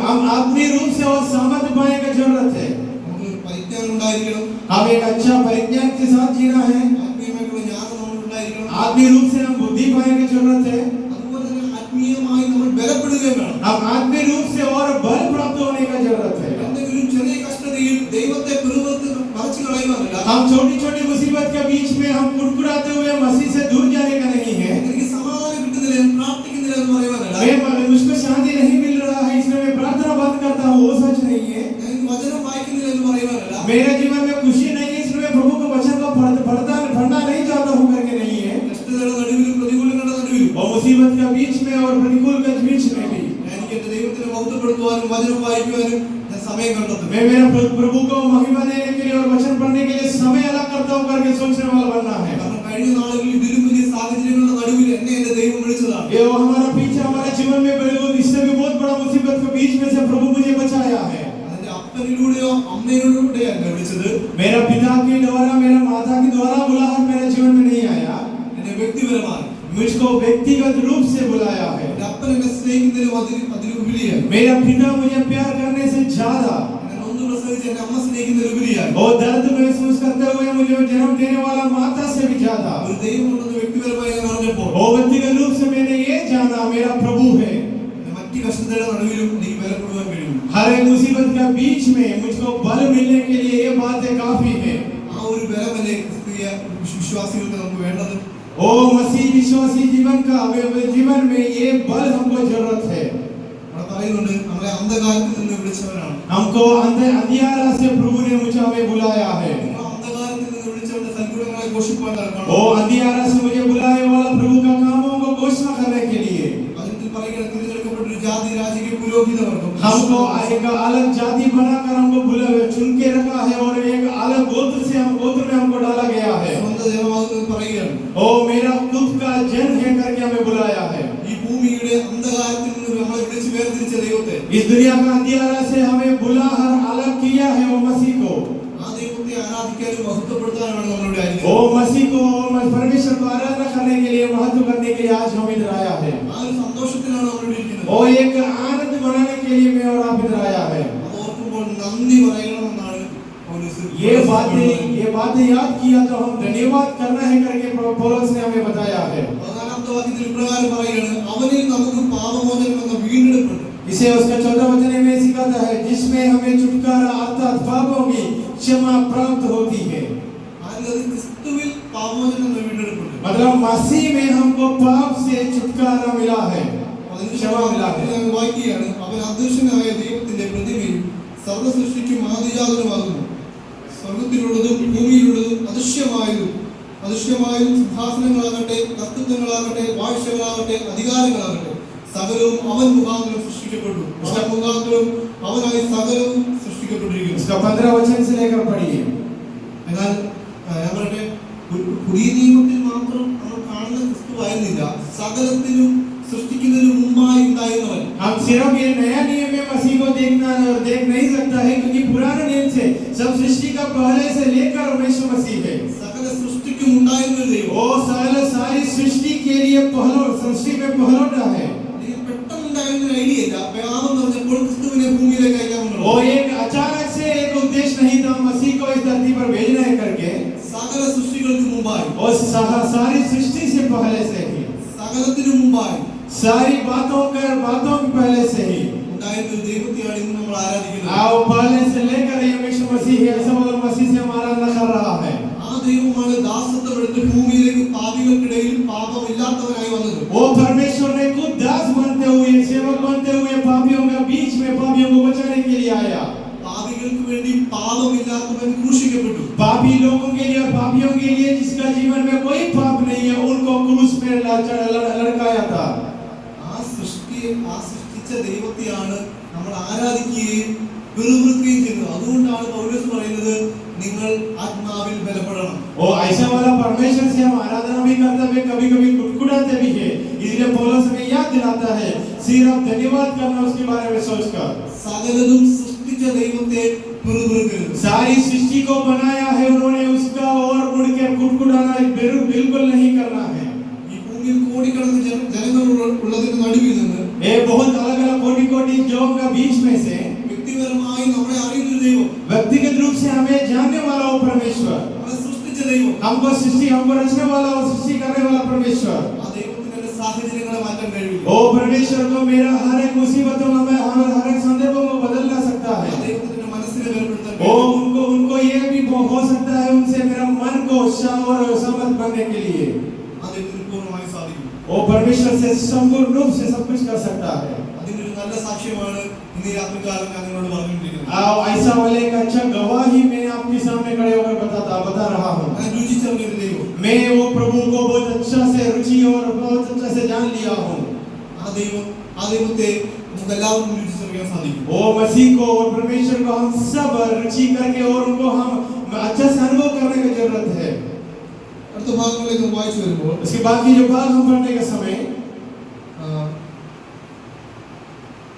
हम आत्मीय रूप से और सामर्थ्य पाने की जरूरत है. നമുക്ക് പരിജ്ഞാനം ഉണ്ടായിരിക്കണം. हमें एक अच्छा परिज्ञान के साथ जीना है. ആത്മീയമായിട്ടുള്ള ജ്ഞാനം നമുക്ക് ഉണ്ടായിരിക്കണം. आत्मीय रूप से हम बुद्धि पाने की जरूरत है. അതുപോലെ തന്നെ ആത്മീയമായി നമ്മൾ ബലപ്പെടുകയും വേണം. हम आत्मीय रूप से और बल प्राप्त होने की जरूरत है. എന്തെങ്കിലും ചെറിയ കഷ്ടതയിൽ ദൈവത്തെ പിറുപിറുത്ത് മറച്ചു കളയുവാനല്ല. हम छोटी-छोटी मुसीबत के बीच में हम कुड़कुड़ाते हुए मसीह से दूर जाने का नहीं है. എനിക്ക് സമാധാനം കിട്ടുന്നില്ല, പ്രാർത്ഥിക്കുന്നില്ല എന്ന് പറയുവാനല്ല. मुझको शांति नहीं मिल रहा है इसलिए मैं प्रार्थना बंद करता हूँ, वो सच नहीं है. ഞാൻ വചനം വായിക്കുന്നില്ല എന്ന് പറയുവാനല്ല. मेरे जीवन में खुशी नहीं है इसलिए मैं प्रभु के वचन को पढ़ना नहीं चाहता हूँ करके नहीं है. കഷ്ടതയുടെ നടുവിലും പ്രതികൂലങ്ങളുടെ നടുവിലും और मुसीबत के बीच में और प्रतिकूल के बीच में भी എനിക്ക് എന്റെ ദൈവത്തിനെ മഹത്വപ്പെടുത്തുവാനും വചനം വായിക്കുവാനും ഞാൻ സമയം കണ്ടെത്തും. मैं मेरा प्रभु को महिमा देने के लिए और वचन पढ़ने के लिए समय अलग करता हूँ करके सोचने वाला बनना है. കാരണം കഴിഞ്ഞ നാളുകളിൽ ഇതിലും വലിയ സാഹചര്യങ്ങളുടെ നടുവിൽ എന്നെ എന്റെ ദൈവം വിളിച്ചതാണ്. ये हमारा पीछे हमारे जीवन में इससे भी बहुत बड़ा मुसीबत के बीच में से प्रभु मुझे बचाया है. അതിന്റെ അപ്പനിലൂടെയോ അമ്മയിലൂടെയോ അല്ല വിളിച്ചത്. मेरा पिता के द्वारा मेरा माता के द्वारा बुलाहट मेरे जीवन में नहीं आया. എന്നെ വ്യക്തിപരമായി मुझको व्यक्तिगत रूप से बुलाया है. എന്റെ അപ്പൻ എന്നെ സ്നേഹിക്കുന്നതിലും അതിലുപരിയായി मेरा पिता मुझे प्यार करने से ज्यादा എന്നെ ഒന്ന് പ്രസവിച്ച് എന്റെ അമ്മ സ്നേഹിക്കുന്നതിലുപരിയായി और दर्द महसूस करते हुए मुझे जन्म देने वाला माता से भी ज्यादा ഒരു ദൈവമുണ്ടെന്ന് വ്യക്തിപരമായി ഞാൻ അറിഞ്ഞപ്പോൾ और व्यक्तिगत रूप से मैंने ये जाना मेरा प्रभु है. മറ്റു കഷ്ടതയുടെ നടുവിലും എനിക്ക് ബലപ്പെടുവാൻ കഴിയും. हर एक मुसीबत के बीच में मुझको बल मिलने के लिए ये बातें काफी है. ആ ഒരു ബലമല്ലേ ക്രിസ്തീയ വിശ്വാസികൾക്ക് നമുക്ക് വേണ്ടത്. ओ मसीह विश्वासी जीवन में ये बल हमको जरूरत है. അവിടെ പറയുന്നുണ്ട് നമ്മളെ അന്ധകാരത്തിൽ നിന്ന് വിളിച്ചവനാണ്. हमको अंधियारा से प्रभु ने मुझे हमें बुलाया है. അന്ധകാരത്തിൽ നിന്ന് വിളിച്ചവന്റെ സൽഗുണങ്ങളെ ഘോഷിക്കുവാൻ നടക്കണം. ओ अंधियारा से मुझे बुलाने वाला प्रभु का कामों को घोषणा करने के लिए അതിൽ പറയുന്ന തിരഞ്ഞെടുക്കപ്പെട്ട ഒരു ജാതി രാജകീയ പുരോഹിതവർഗം हमको एक अलग जाति बनाकर हमको चुन के रखा है और एक अलग गोत्र में हमको डाला गया है. സ്വന്തം ജനമാകുന്നത് പറയുകയാണ്. ओ मेरा खुद का जन है करके हमें बुलाया है. ഈ ഭൂമിയുടെ അന്ധകാരത്തിൽ നിന്ന് നമ്മളെ വിളിച്ച് വേർതിരിച്ച ദൈവത്തെ, इस दुनिया का अंधियारा से हमें बुला हर अलग किया है वो मसीह को. ആ ദൈവത്തെ ആരാധിക്കാനും മഹത്വപ്പെടുത്താനുമാണ് നമ്മളിവിടെ ആയിരിക്കുന്നത്. ओ मसीह को परमेश्वर को आराधना करने के लिए महत्व करने के लिए आज हम इधर आया है. ആ ഒരു സന്തോഷത്തിലാണ് നമ്മളിവിടെ ഇരിക്കുന്നത്. ओ एक आनंद मनाने के लिए मैं और आप इधर आया है. അത് ഓർക്കുമ്പോൾ നന്ദി പറയണമെന്നാണ് പൗലോസ് ये बातें याद किया तो हम धन्यवाद करना है करके पौलुस ने हमें बताया है. 14ാമത്തെ വാക്യത്തിൽ ഇപ്രകാരം പറയുകയാണ്, അവനിൽ നമുക്ക് പാപമോചനം എന്ന വീണ്ടെടുപ്പുണ്ട്. इसे उसका 14 वचन में सिखाता है जिसमें हमें छुटकारा अर्थात पापों की क्षमा प्राप्त होती है. അതിലത് ക്രിസ്തുവിൽ പാപമോചനം എന്ന വീണ്ടെടുപ്പുണ്ട്. मतलब मसीह में हमको पाप से छुटकारा मिला है, क्षमा मिला है. ഞാൻ വായിക്കുകയാണ്, അവൻ അദൃശ്യനായ ദൈവത്തിന്റെ പ്രതിമയും സർവ്വസൃഷ്ടിക്കും ആദിജാതനുമാകുന്നു. സ്വർഗ്ഗത്തിലുള്ളതും ഭൂമിയിലുള്ളതും അദൃശ്യമായതും സിംഹാസനങ്ങളാകട്ടെ, കർത്തൃത്വങ്ങളാകട്ടെ, വാഴ്ചകളാകട്ടെ, അധികാരങ്ങളാകട്ടെ, സകലവും അവൻ മുഖാന്തരം സൃഷ്ടിക്കപ്പെട്ടു. അവൻ മുഖാന്തരം അവനായി സകലവും സൃഷ്ടിക്കപ്പെട്ടിരിക്കുന്നു. इसका 15 वचन से लेकर पढ़िए. എന്നാൽ ഞാൻ പറയട്ടെ, പുതിയ നിയമത്തിൽ മാത്രം നമ്മൾ കാണുന്ന ക്രിസ്തു ആയിരുന്നില്ല, സകലത്തിലും സൃഷ്ടിക്കുന്നതിന് മുമ്പായി ഉണ്ടായിരുന്നവൻ. हम सिर्फ ये नया नियम में मसीह को देख नहीं सकता है क्योंकि पुराने नियम से सब सृष्टि का पहले से लेकर यीशु मसीह है. സകല സൃഷ്ടിക്കും ഉണ്ടായിരുന്ന ഒരു ദൈവം. वो सारी सृष्टि के लिए सृष्टि में पहलोटा है. പെട്ടെന്നുണ്ടായിരുന്ന ഒരു ഐഡിയ ഇല്ല. പാപം നിറഞ്ഞപ്പോൾ ക്രിസ്തുവിനെ ഭൂമിയിലേക്ക് അയക്കാമെന്നുള്ളത്. वो एक अचानक से एक उद्देश्य नहीं था मसीह को इस धरती पर भेजना है करके. സകല സൃഷ്ടികൾക്ക് മുമ്പായി, और सारी सृष्टि से पहले से ही, സകലത്തിനു മുമ്പായി सारी बातों के पहले से ही ഉണ്ടായിരുന്ന ഒരു ദൈവത്തെയാണ് ഇന്ന് നമ്മൾ ആരാധിക്കുന്നത്. आओ पहले से लेकर यीशु मसीह है, ऐसा मतलब मसीह से हमारा आराधना कर रहा है. ആ ദൈവമാണ് ദാസത്വം എടുത്ത് ഭൂമിയിലേക്ക് പാപികൾക്കിടയിൽ പാപമില്ലാത്തവനായി വന്നത്. वो परमेश्वर ने खुद दास बनते हुए, सेवक बनते हुए पापियों के बीच में पापियों को बचाने के लिए आया. പാപികൾക്ക് വേണ്ടി പാപമില്ലാത്തവൻ ക്രൂശിക്കപ്പെട്ടു. पापी लोगों के लिए और पापियों के लिए जिसका जीवन में कोई पाप नहीं है उनको क्रूस में लटकाया था. ആ സൃഷ്ടിച്ച ദൈവത്തെയാണ് നമ്മൾ ആരാധിക്കുകയും പിറുപിറുക്കുകയും ചെയ്യുന്നത്. അതുകൊണ്ടാണ് പൗലോസ് പറയുന്നത്, നിങ്ങൾ ആത്മാവിൽ ബലപ്പെടണം. वो ऐसा वाला परमेश्वर से हम आराधना भी करते हैं, कभी-कभी कुड़कुड़ाते भी है. इसलिए पौलुस हमें याद दिलाता है, सिर्फ आप धन्यवाद करना उसके बारे में सोचकर। സകലതും സൃഷ്ടിച്ച ദൈവത്തെ പിറുപിറുക്കരുത്. सारी सृष्टि को बनाया है उन्होंने, उसका और मुड़कर कुटकुटाना बिल्कुल नहीं करना है। ഈ ഭൂമിയിൽ കോടിക്കണക്കിന് ജനങ്ങൾ ഉള്ളതിന് നടുവിൽ നിന്ന് ये बहुत अलग अलग कोटि कोटि लोगों का बीच में से വ്യക്തിപരമായി നമ്മളെ അറിയുന്ന ഒരു ദൈവം, व्यक्तिगत रूप से हमें जानने वाला वो परमेश्वर, നമ്മളെ സൃഷ്ടിച്ച ദൈവം, हमको रचने वाला और सृष्टि करने वाला परमेश्वर। ആ ദൈവത്തിന് എന്റെ സാഹചര്യങ്ങളെ മാറ്റാൻ കഴിയില്ല. ओ परमेश्वर को मेरा हर एक मुसीबतों में हर एक संदर्भों को बदल ना सकता ആ है। ദൈവത്തിന്റെ മനസ്സിനെ ബലപ്പെടുത്താൻ ओ കഴിയില്ല. उनको ये भी हो सकता है उनसे मेरा मन को शांत और समर्थ बनने के लिए। ആ ദൈവത്തിന് പൂർണ്ണമായി സാധിക്കും. ओ परमेश्वर से संपूर्ण रूप से सब कुछ कर सकता है। അതിനൊരു നല്ല സാക്ഷ്യമാണ് ഇന്ന് ഈ രാത്രികാലം ഞാൻ നിങ്ങളോട് പറഞ്ഞുകൊണ്ടിരിക്കുന്നത്. आओ ऐसा वाले का अच्छा गवाही मैं आपके सामने खड़े होकर बता रहा हूँ। ഞാൻ രുചിച്ചറിഞ്ഞ ഒരു ദൈവം, मैं वो प्रभु को बहुत अच्छा से रुचि और बहुत अच्छा से जान लिया हूँ। ആ ദൈവത്തെ നമുക്ക് എല്ലാവർക്കും രുചിച്ചറിയാൻ സാധിക്കും. वो मसीह को और परमेश्वर को हम सब रुचि करके और उनको हम अच्छा से अनुभव करने की जरूरत है। അടുത്ത ഭാഗങ്ങളിലേക്ക് നമ്മൾ വായിച്ചു വരുമ്പോൾ उसके बाकी जो भाग हम पढ़ने के समय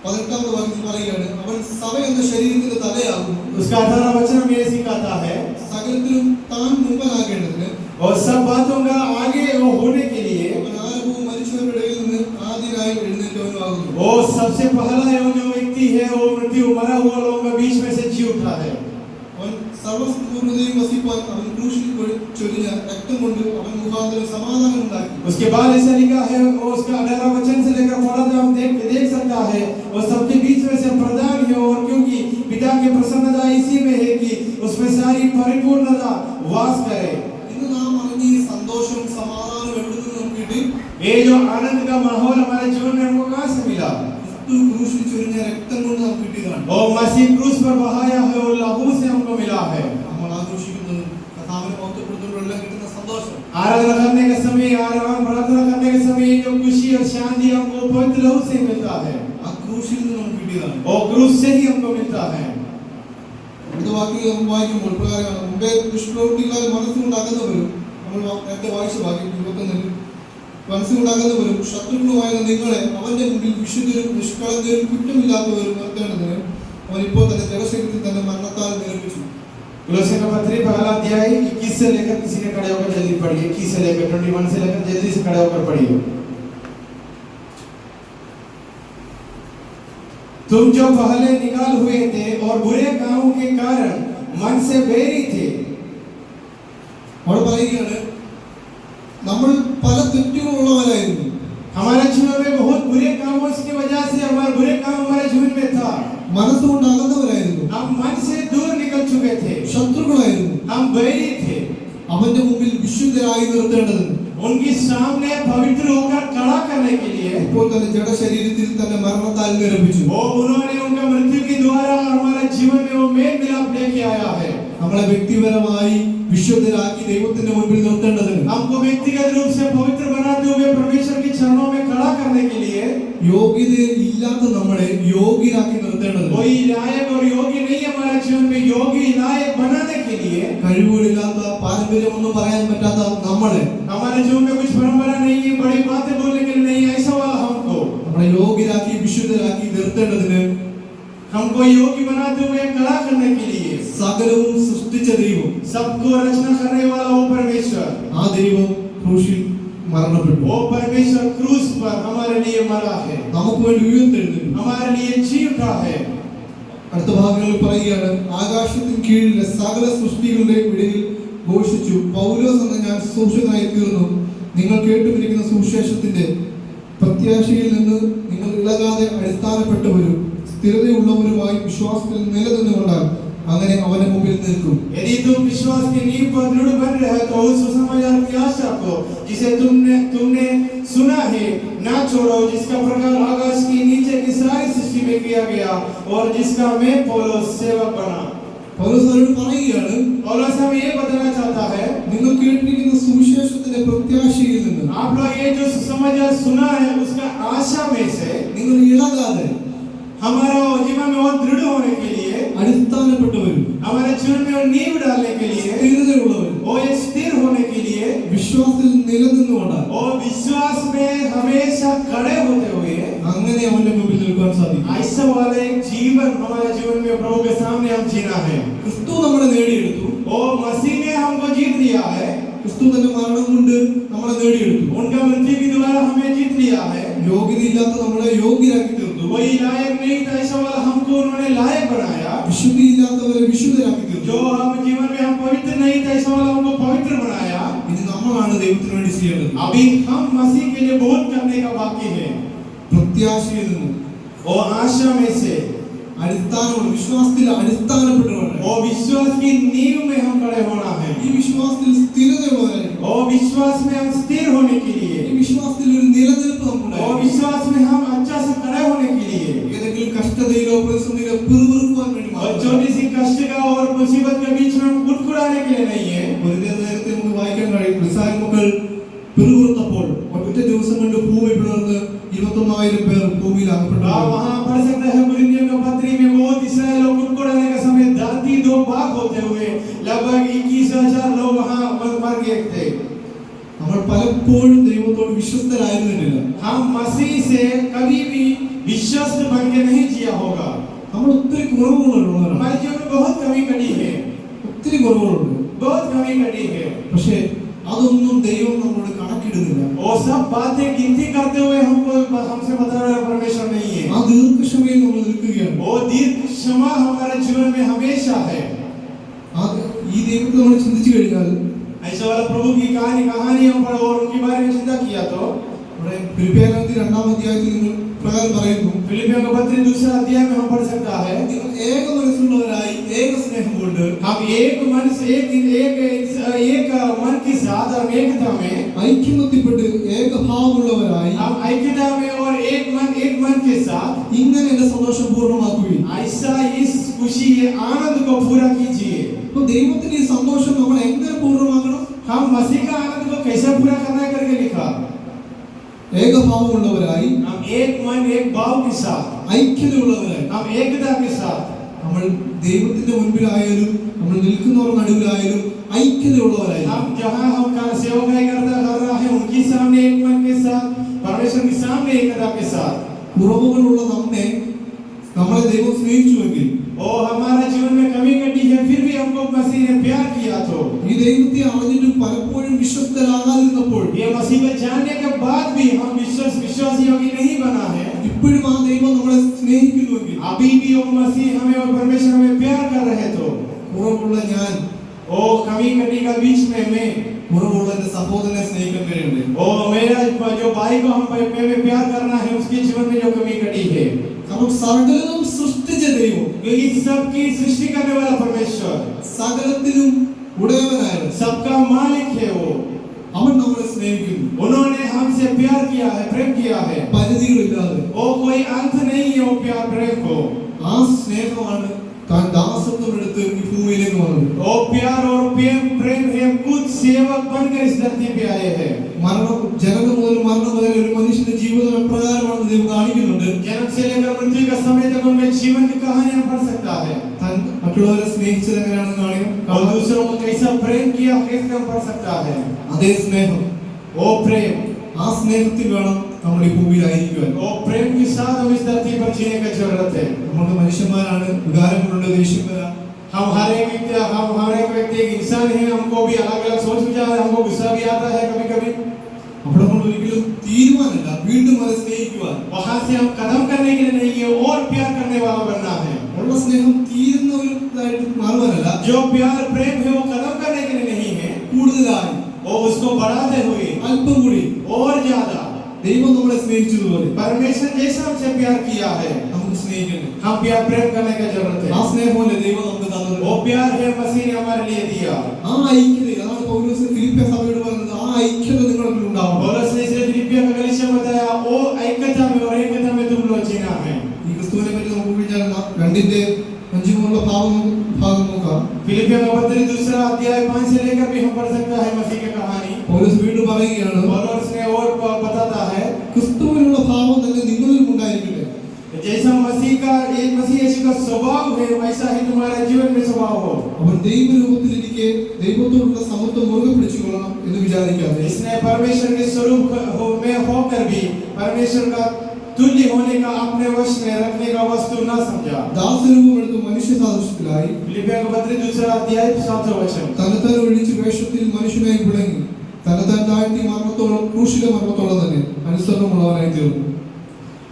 18ാമത്തെ വാക്യത്തിൽ പറയുകയാണ്, അവൻ സഭ എന്ന ശരീരത്തിന്റെ തലയാകുന്നു, उसका 18 वचन में ये सिखाता है സകലത്തിലും താൻ മുമ്പനാകേണ്ടതിന് और सब बातों का आगे वो होने के लिए അവൻ ആരംഭവും മരിച്ചവരുടെ ഇടയിൽ നിന്ന് ആദ്യനായി എഴുന്നേറ്റവനുമാകുന്നു. वो सबसे पहला है वो जो व्यक्ति है वो मृत्यु मरा हुआ लोगों के बीच में से जी उठा है। അവൻ സർവ്വപൂർണ്ണതയും വസിപ്പാൻ അവൻ ക്രൂശിൽ ചൊരിഞ്ഞ രക്തം കൊണ്ട് അവൻ മുഖാന്തരം സമാധാനം ഉണ്ടാക്കി. उसके बाद ऐसा लिखा है वो उसका 18 वचन से लेकर थोड़ा सा हम देख सकता है वो सबके बीच में से प्रधान है और क्योंकि पिता की प्रसन्नता इसी में है कि उसमें सारी परिपूर्णता वास करे। ഇന്ന് നാം അറിഞ്ഞ ഈ സന്തോഷവും സമാധാനവും എവിടെ നിന്ന് നമുക്ക് കിട്ടി? ये जो आनंद का माहौल हमारे जीवन में हमको कहाँ से मिला? ക്രിസ്തു ക്രൂശിൽ ചൊരിഞ്ഞ രക്തം കൊണ്ട് നമുക്ക് കിട്ടിയതാണ്. और मसीह क्रूस पर बहाया है और लहू से हमको मिला है। നമ്മൾ ആഘോഷിക്കുന്നതും കർത്താവിനെ മഹത്വപ്പെടുത്തുമ്പോഴെല്ലാം കിട്ടുന്ന സന്തോഷം, आराधना करने के समय प्रार्थना करने के समय जो खुशी और शांति हमको पवित्र लहू से मिलता है, ആ ക്രൂശിൽ നിന്ന് നമുക്ക് കിട്ടിയതാണ്. और क्रूस से ही हमको मिलता है। അടുത്ത വാക്യം നമ്മൾ വായിക്കുമ്പോൾ പ്രകാരമാണ്, മുമ്പേ ദുഷ്പ്രവൃത്തികളാൽ മനസ്സുകൊണ്ടാകുന്നവരും, നമ്മൾ നേരത്തെ വായിച്ച വാക്യം 21 മനസ്സുകൊണ്ടാകുന്നവരും ശത്രുക്കളുമായിരുന്ന നിങ്ങളെ അവന്റെ മുമ്പിൽ വിശുദ്ധരും നിഷ്കളങ്കരും കുറ്റമില്ലാത്തവരും നിർത്തേണ്ടതിന് അവൻ ഇപ്പോൾ തന്നെ ജലശരീരത്തിൽ തന്നെ മരണത്താൽ നിർമ്മിച്ചു. कुलुस्से का पत्री पहला अध्याय 21 से लेकर किसी ने खड़े होकर जल्दी पढ़िए, 21 से लेकर 21 से लेकर जल्दी से खड़े होकर पढ़िए। तुम जो पहले निकाल हुए थे और बुरे कामों के कारण मन से बैरी थे। അവിടെ പറയുകയാണ്, നമ്മൾ പല തെറ്റുകളുള്ളവരായിരുന്നു. हमारे जीवन में बहुत बुरे कामों की वजह से हमारे बुरे काम हमारे जीवन में था। മനസ്സുകൊണ്ടാകുന്നവരായിരുന്നു, हम मन से दूर निकल चुके थे, ശത്രുക്കളായിരുന്നു. हम बैरी थे। അവന്റെ മുമ്പിൽ വിശുദ്ധരായി നിർത്തേണ്ടതിന് उनके सामने पवित्र होकर खड़ा करने के लिए ഇപ്പോൾ തന്നെ ജഡശരീരത്തിൽ തന്നെ മരണത്താൽ നിർമ്മിച്ചു. वो उन्होंने उनका मृत्यु के द्वारा हमारे जीवन में वो मेल मिलाप लेके आया है। നമ്മളെ വ്യക്തിപരമായി വിശുദ്ധരാക്കി ദൈവത്തിന്റെ മുമ്പിൽ നിർത്തേണ്ടതിന്, हमको व्यक्तिगत रूप से पवित्र बनाते हुए परमेश्वर के चरणों में खड़ा करने के लिए യോഗ്യതയില്ലാത്ത നമ്മളെ യോഗ്യരാക്കി നിർത്തേണ്ടതിന്, कोई लायक और योग्य नहीं हमारे जीवन में योग्य लायक बनाने के लिए, കഴിവുകളില്ലാത്ത പാരമ്പര്യമൊന്നും പറയാൻ പറ്റാത്ത നമ്മളെ हमारे जीवन में कुछ परंपरा नहीं है, बड़ी बातें बोलने के लिए नहीं, ऐसा वाला हमको നമ്മളെ യോഗ്യരാക്കി വിശുദ്ധരാക്കി നിർത്തേണ്ടതിന് हमको योग्य बनाते हुए खड़ा करने के लिए സകലവും സൃഷ്ടിച്ച ദൈവം, सबको रचना करने वाला वो परमेश्वर, ആ ദൈവം ക്രൂശിൽ മരണപ്പെട്ടു. वो परमेश्वर क्रूस पर हमारे लिए मरा है, നമുക്ക് വേണ്ടി ഉയർത്തെഴുന്നേറ്റു. हमारे लिए जी उठा है। അടുത്ത ഭാഗങ്ങളിൽ പറയുകയാണ്, ആകാശത്തിന് കീഴിലെ സകല സൃഷ്ടികളുടെ ഇടയിൽ ഘോഷിച്ചു, പൗലോസ് എന്ന ഞാൻ സുശേഷനായി തീർന്നു. നിങ്ങൾ കേട്ടുപിരിക്കുന്ന സുവിശേഷത്തിന്റെ പ്രത്യാശയിൽ നിന്ന് നിങ്ങൾ ഇളകാതെ അടിസ്ഥാനപ്പെട്ടവരും സ്ഥിരതയുള്ളവരുമായി വിശ്വാസത്തിൽ നിലനിന്നുകൊണ്ടാൽ അങ്ങനെ അവന്റെ മുമ്പിൽ നിൽക്കും. यदि तुम विश्वास की नींव पर दृढ़ बन रहे तो उस सुसमाचार की आशा को जिसे तुमने सुना है ना छोड़ो, जिसका प्रकार आकाश की नीचे की सारी सृष्टि में किया गया और जिसका मैं पौलुस सेवक बना। പൗലോസ് അവരോട് പറയുകയാണ്, पौलुस हमें ये बताना चाहता है, നിങ്ങൾ കേട്ടിരിക്കുന്ന സുവിശേഷത്തിന്റെ പ്രത്യാശയിൽ നിന്ന് आप लोग ये जो सुसमाचार सुना है उसका आशा में से നിങ്ങൾ ഇളകാതെ हमारा जीवन में और दृढ़ होने के लिए, അടിസ്ഥാനപ്പെട്ടവരും हमारे जीवन में और नींव डालने के लिए, സ്ഥിരതയുള്ളവരും और एक स्थिर होने के लिए, വിശ്വാസത്തിൽ നിലനിന്നുകൊണ്ടാൽ और विश्वास में हमेशा खड़े होते हुए അങ്ങനെ അവന്റെ മുമ്പിൽ നിൽക്കുവാൻ സാധിക്കും. ऐसा वाला एक जीवन हमारे जीवन में प्रभु के सामने हम जीना है. ക്രിസ്തു നമ്മളെ നേടിയെടുത്തു. और मसीह ने हमको जीत लिया है. ക്രിസ്തു തന്റെ മരണം കൊണ്ട് നമ്മളെ നേടിയെടുത്തു. उनका मृत्यु के द्वारा हमें जीत लिया है. യോഗ്യതയില്ലാത്ത നമ്മളെ യോഗ്യരാക്കി തീർത്തു. कोई लायक नहीं था, ऐसा वाला हमको उन्होंने लायक बनाया. വിശുദ്ധിയില്ലാത്തവരെ വിശുദ്ധരാക്കി തീർത്തു. जो हम जीवन में हम पवित्र नहीं थे, ऐसा वाला हमको पवित्र बनाया. ഇനി നമ്മളാണ് ദൈവത്തിന് വേണ്ടി ചെയ്യേണ്ടത്. अभी हम मसीह के लिए बहुत करने का बाकी है. പ്രത്യാശയിൽ നിന്നും और आशा में से അടിസ്ഥാനമുള്ള വിശ്വാസത്തിൽ അടിസ്ഥാനപ്പെട്ടുകൊണ്ട് और विश्वास की नींव में हम खड़े होना है. ഈ വിശ്വാസത്തിൽ സ്ഥിരതയുള്ളവരായിരിക്കും. और विश्वास में हम स्थिर होने के लिए, ഈ വിശ്വാസത്തിൽ ഒരു നിലനിൽപ്പ് और നമുക്കുണ്ടായിരിക്കും. विश्वास में हम अच्छा से खड़े होने के लिए, ഏതെങ്കിലും കഷ്ടതയിലോ പ്രതിസന്ധിയിലോ പിറുപിറുക്കുവാൻ വേണ്ടി और മാത്രമല്ല. छोटी सी कष्ट का और मुसीबत के बीच में हम कुड़कुड़ाने के लिए नहीं है. ഒരു നേരത്തെ നമുക്ക് വായിക്കാൻ കഴിയും. ഇസ്രായേൽ മക്കൾ പിറുപിറുത്തപ്പോൾ ഒറ്റ ദിവസം കൊണ്ട് ഭൂമി പിളർന്ന് 21,000 പേർ ഭൂമിയിൽ आप അകപ്പെട്ടു. वहाँ पढ़ सकते हैं कुरिन्थियों की पत्री में बहुत इसराइल लोग कुड़कुड़ाने के समय धरती दो भाग होते हुए लगभग 21,000 लोग वहाँ मर गए थे. നമ്മൾ പലപ്പോഴും ദൈവത്തോട് വിശ്വസ്തരായിരുന്നില്ല. हम मसीह से कभी भी विश्वस्त बन के नहीं जिया होगा. നമ്മൾ ഒത്തിരി കുറവുകളുള്ളവരാണ്. हमारे जीवन में बहुत कमी कड़ी है, ഒത്തിരി കുറവുകളുണ്ട്. बहुत कमी कड़ी है. പക്ഷേ അതൊന്നും ദൈവം നമ്മളോട് കണക്കിടുന്നില്ല. वो सब बातें गिनती करते हुए हमसे बता रहा परमेश्वर नहीं है. ആ ദീർഘക്ഷമയിൽ നമ്മൾ നിൽക്കുകയാണ്. वो दीर्घ क्षमा हमारे जीवन में हमेशा है. ഈ ദൈവത്തെ നമ്മൾ ചിന്തിച്ചു കഴിഞ്ഞാൽ ऐसा वाला प्रभु की कहानी हम पढ़ा और उनके बारे में चिंता किया तो ഇവിടെ ഫിലിപ്പിയർക്കാരുടെ 2-ാം അധ്യായത്തിൽ നിങ്ങൾ പ്രകാരം പറയുന്നു, फिलिपियों का पत्री 2 अध्याय में हम पढ़ सकता है, നിങ്ങൾ ഏക മനസ്സുള്ളവരായി ഏക സ്നേഹം കൊണ്ട് हम एक मन से एक मन के साथ और एकता में ഐക്യമത്യപ്പെട്ട് ഏകഭാവമുള്ളവരായി हम ऐक्यता में और एक मन के साथ ഇങ്ങനെ എന്റെ സന്തോഷം പൂർണ്ണമാക്കുകയും. ऐसा इस खुशी ये आनंद को पूरा कीजिए. അപ്പൊ ദൈവത്തിന്റെ ഈ സന്തോഷം നമ്മൾ എങ്ങനെ പൂർണ്ണമാക്കണം? हम मसीह का आनंद को कैसे पूरा करना है करके लिखा. ഏകഭാവമുള്ളവരായി, हम एक मन एक भाव के साथ, ഐക്യതയുള്ളവരായി, हम एकता के साथ, നമ്മൾ ദൈവത്തിന്റെ മുൻപിലായാലും നമ്മൾ നിൽക്കുന്നവരുടെ നടുവിലായാലും ഐക്യതയുള്ളവരായി. हम जहाँ हम सेवकाई कर रहा है उनके सामने एक मन के साथ, परमेश्वर के सामने एकता के साथ. കുറവുകളുള്ള നമ്മളെ ദൈവം സ്നേഹിച്ചുവെങ്കിൽ, और हमारा जीवन में कमी कटी है फिर भी हमको मसीह ने प्यार किया तो ഈ ദൈവത്തെ അറിഞ്ഞിട്ടും പലപ്പോഴും വിശ്വസ്തരാകാതിരുന്നപ്പോൾ ये मसीह को जानने के बाद भी हम विश्वासी योग्य नहीं बना है. ഇപ്പോഴും ആ ദൈവം നമ്മളെ സ്നേഹിക്കുന്നുവെങ്കിൽ, अभी भी वो मसीह हमें और परमेश्वर हमें प्यार कर रहे तो കുറവുള്ള ഞാൻ, ओ कमी कटी का बीच में मैं, കുറവുള്ള എന്റെ സഹോദരനെ സ്നേഹിക്കാൻ കഴിയുന്നുണ്ട്. ओ मेरा जो भाई को हम में प्यार करना है उसके जीवन में जो कमी कटी है. കാരണം സകലവും സൃഷ്ടിച്ച ദൈവം, क्योंकि सबकी सृष्टि करने वाला परमेश्वर, സകലത്തിലും ഉടയവനായ सबका मालिक है वो, അവൻ നമ്മളെ സ്നേഹിക്കുന്നു. उन्होंने हमसे प्यार किया है, प्रेम किया है. പരിധികളില്ലാതെ वो कोई अंत नहीं है वो प्यार प्रेम को. ആ സ്നേഹമാണ് താൻ ദാസത്വം എടുത്ത് ഈ ഭൂമിയിലേക്ക് വന്നത്. वो प्यार और प्रेम है खुद सेवक बनकर इस धरती पे आए हैं. ജനനം മുതൽ മരണം വരെ ഒരു മനുഷ്യന്റെ ജീവിതം എപ്രകാരമാണെന്ന് ദൈവം കാണിക്കുന്നുണ്ട്. जन्म से लेकर मृत्यु का समय तक उनके जीवन की कहानी हम पढ़ सकता है. താൻ മറ്റുള്ളവരെ സ്നേഹിച്ചത് എങ്ങനെയാണെന്ന് കാണിക്കും. और दूसरों को कैसा प्रेम किया कैसे हम पढ़ सकता है. അതേ സ്നേഹം, वो प्रेम, ആ സ്നേഹത്തിൽ വേണം നമ്മൾ ഈ ഭൂമിയിലായിരിക്കുവാൻ. वो प्रेम के साथ हम इस धरती पर जीने की जरूरत है. നമുക്ക് മനുഷ്യന്മാരാണ്, വികാരങ്ങളുണ്ട്, ദേഷ്യം വരാം. हम हर एक व्यक्ति एक इंसान है. हमको भी अलग अलग सोच विचार है, हमको गुस्सा भी आता है कभी कभी. അവിടെ നമ്മൾ ഒരിക്കലും തീരുമാനമില്ല വീണ്ടും അത് സ്നേഹിക്കുവാൻ. वहां से हम कदम करने के लिए नहीं है और प्यार करने वाला बनना है. ഉള്ള സ്നേഹം തീരുന്ന ഒരു ഇതായിട്ട് മാറുവാനല്ല, जो प्यार प्रेम है वो कदम करने के लिए नहीं है, കൂടുതലായി वो उसको बढ़ाते हुए അല്പം കൂടി और ज्यादा ദൈവം നമ്മളെ സ്നേഹിച്ചതുപോലെ परमेश्वर जैसा हमसे प्यार किया है നമുക്ക് സ്നേഹിക്കണം. हम प्यार प्रेम करने की जरूरत ആ है. സ്നേഹമല്ലേ ദൈവം നമുക്ക് തന്നത്. वो प्यार है मसीह ने हमारे लिए दिया. ആ ഐക്യത, അതാണ് പൗലോസ് ഫിലിപ്പിയ സഭയോട് പറയുന്നത്, ആ ഐക്യത നിങ്ങൾക്ക് ഉണ്ടാവണം. पौलुस ने इसे फिलिपियों का कलीसिया में बताया, वो ऐक्यता में और एकता में तुम लोग जीना है. ഈ ക്രിസ്തുവിനെ പറ്റി നമുക്ക് വിചാരം 2:5 ഭാഗം നോക്കാം. फिलिपियों का पत्र 2 अध्याय 5 से लेकर भी हम पढ़ सकता है मसीह की कहानी. പൗലോസ് വീണ്ടും പറയുകയാണ്, पौलुस ने और बताता है ക്രിസ്തുവിനുള്ള ഭാവം തന്നെ നിങ്ങളിലും ഉണ്ടായിരിക്കട്ടെ. जैसा मसीह यीशु का स्वभाव है वैसा ही तुम्हारे जीवन में स्वभाव हो. അവൻ ദൈവരൂപത്തിലിരിക്കെ ദൈവത്തോടുള്ള സമത്വം മുറുകെ പിടിച്ചുകൊള്ളണം എന്ന് വിചാരിക്കാതെ इसने परमेश्वर के स्वरूप में होकर भी परमेश्वर का तुल्य होने का अपने वश में रखने का वस्तु न समझा। ദാസരൂപം എടുത്ത് മനുഷ്യ സാദൃശ്യത്തിലായി फिलिपियों का पत्र दूसरा अध्याय 7वां वचन। തന്നെത്താൻ ഒഴിച്ച് വേഷത്തിൽ മനുഷ്യനായി വിളങ്ങി തന്നെത്താൻ താഴ്ത്തി മരണത്തോളം ക്രൂശിലെ മരണത്തോളം തന്നെ അനുസരണമുള്ളവനായി തീർന്നു.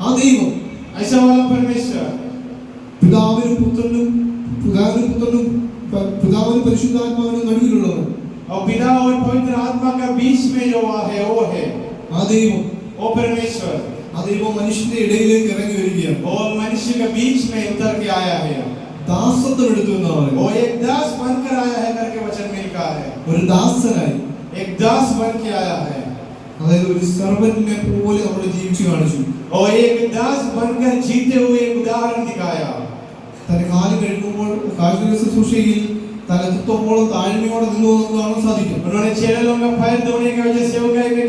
ആ ദൈവം ऐसा वाला परमेश्वर പിതാവിനും പുത്രനും പരിശുദ്ധാത്മാവിനും നടുവിലുള്ളവൻ, और पिता और पवित्र आत्मा का बीच में जो है वो है ആ ദൈവം वो परमेश्वर ആ ദൈവം മനുഷ്യന്റെ ഇടയിലേക്ക് ഇറങ്ങി വരികയാണ്. और मनुष्य के बीच में उतर के आया है। ദാസത്വം എടുത്തു എന്നാണ് वो एक दास बनकर आया है करके वचन में लिखा है। ഒരു ദാസനായി, एक दास बन के आया है അതായത് ഒരു സർവന്റിനെ പോലെ നമ്മൾ ജീവിച്ചു കാണിച്ചു. और एक दास बनकर जीते हुए एक उदाहरण दिखाया। തന്റെ കാല് കഴുകുമ്പോൾ കാൽകഴുകൽ ശുശ്രൂഷയിൽ തന്റെ തത്വമോളം താഴ്മയോടെ നിന്നു നമുക്ക് കാണാൻ സാധിക്കും. उन्होंने चेलों का पैर धोने की वजह से हो गए कि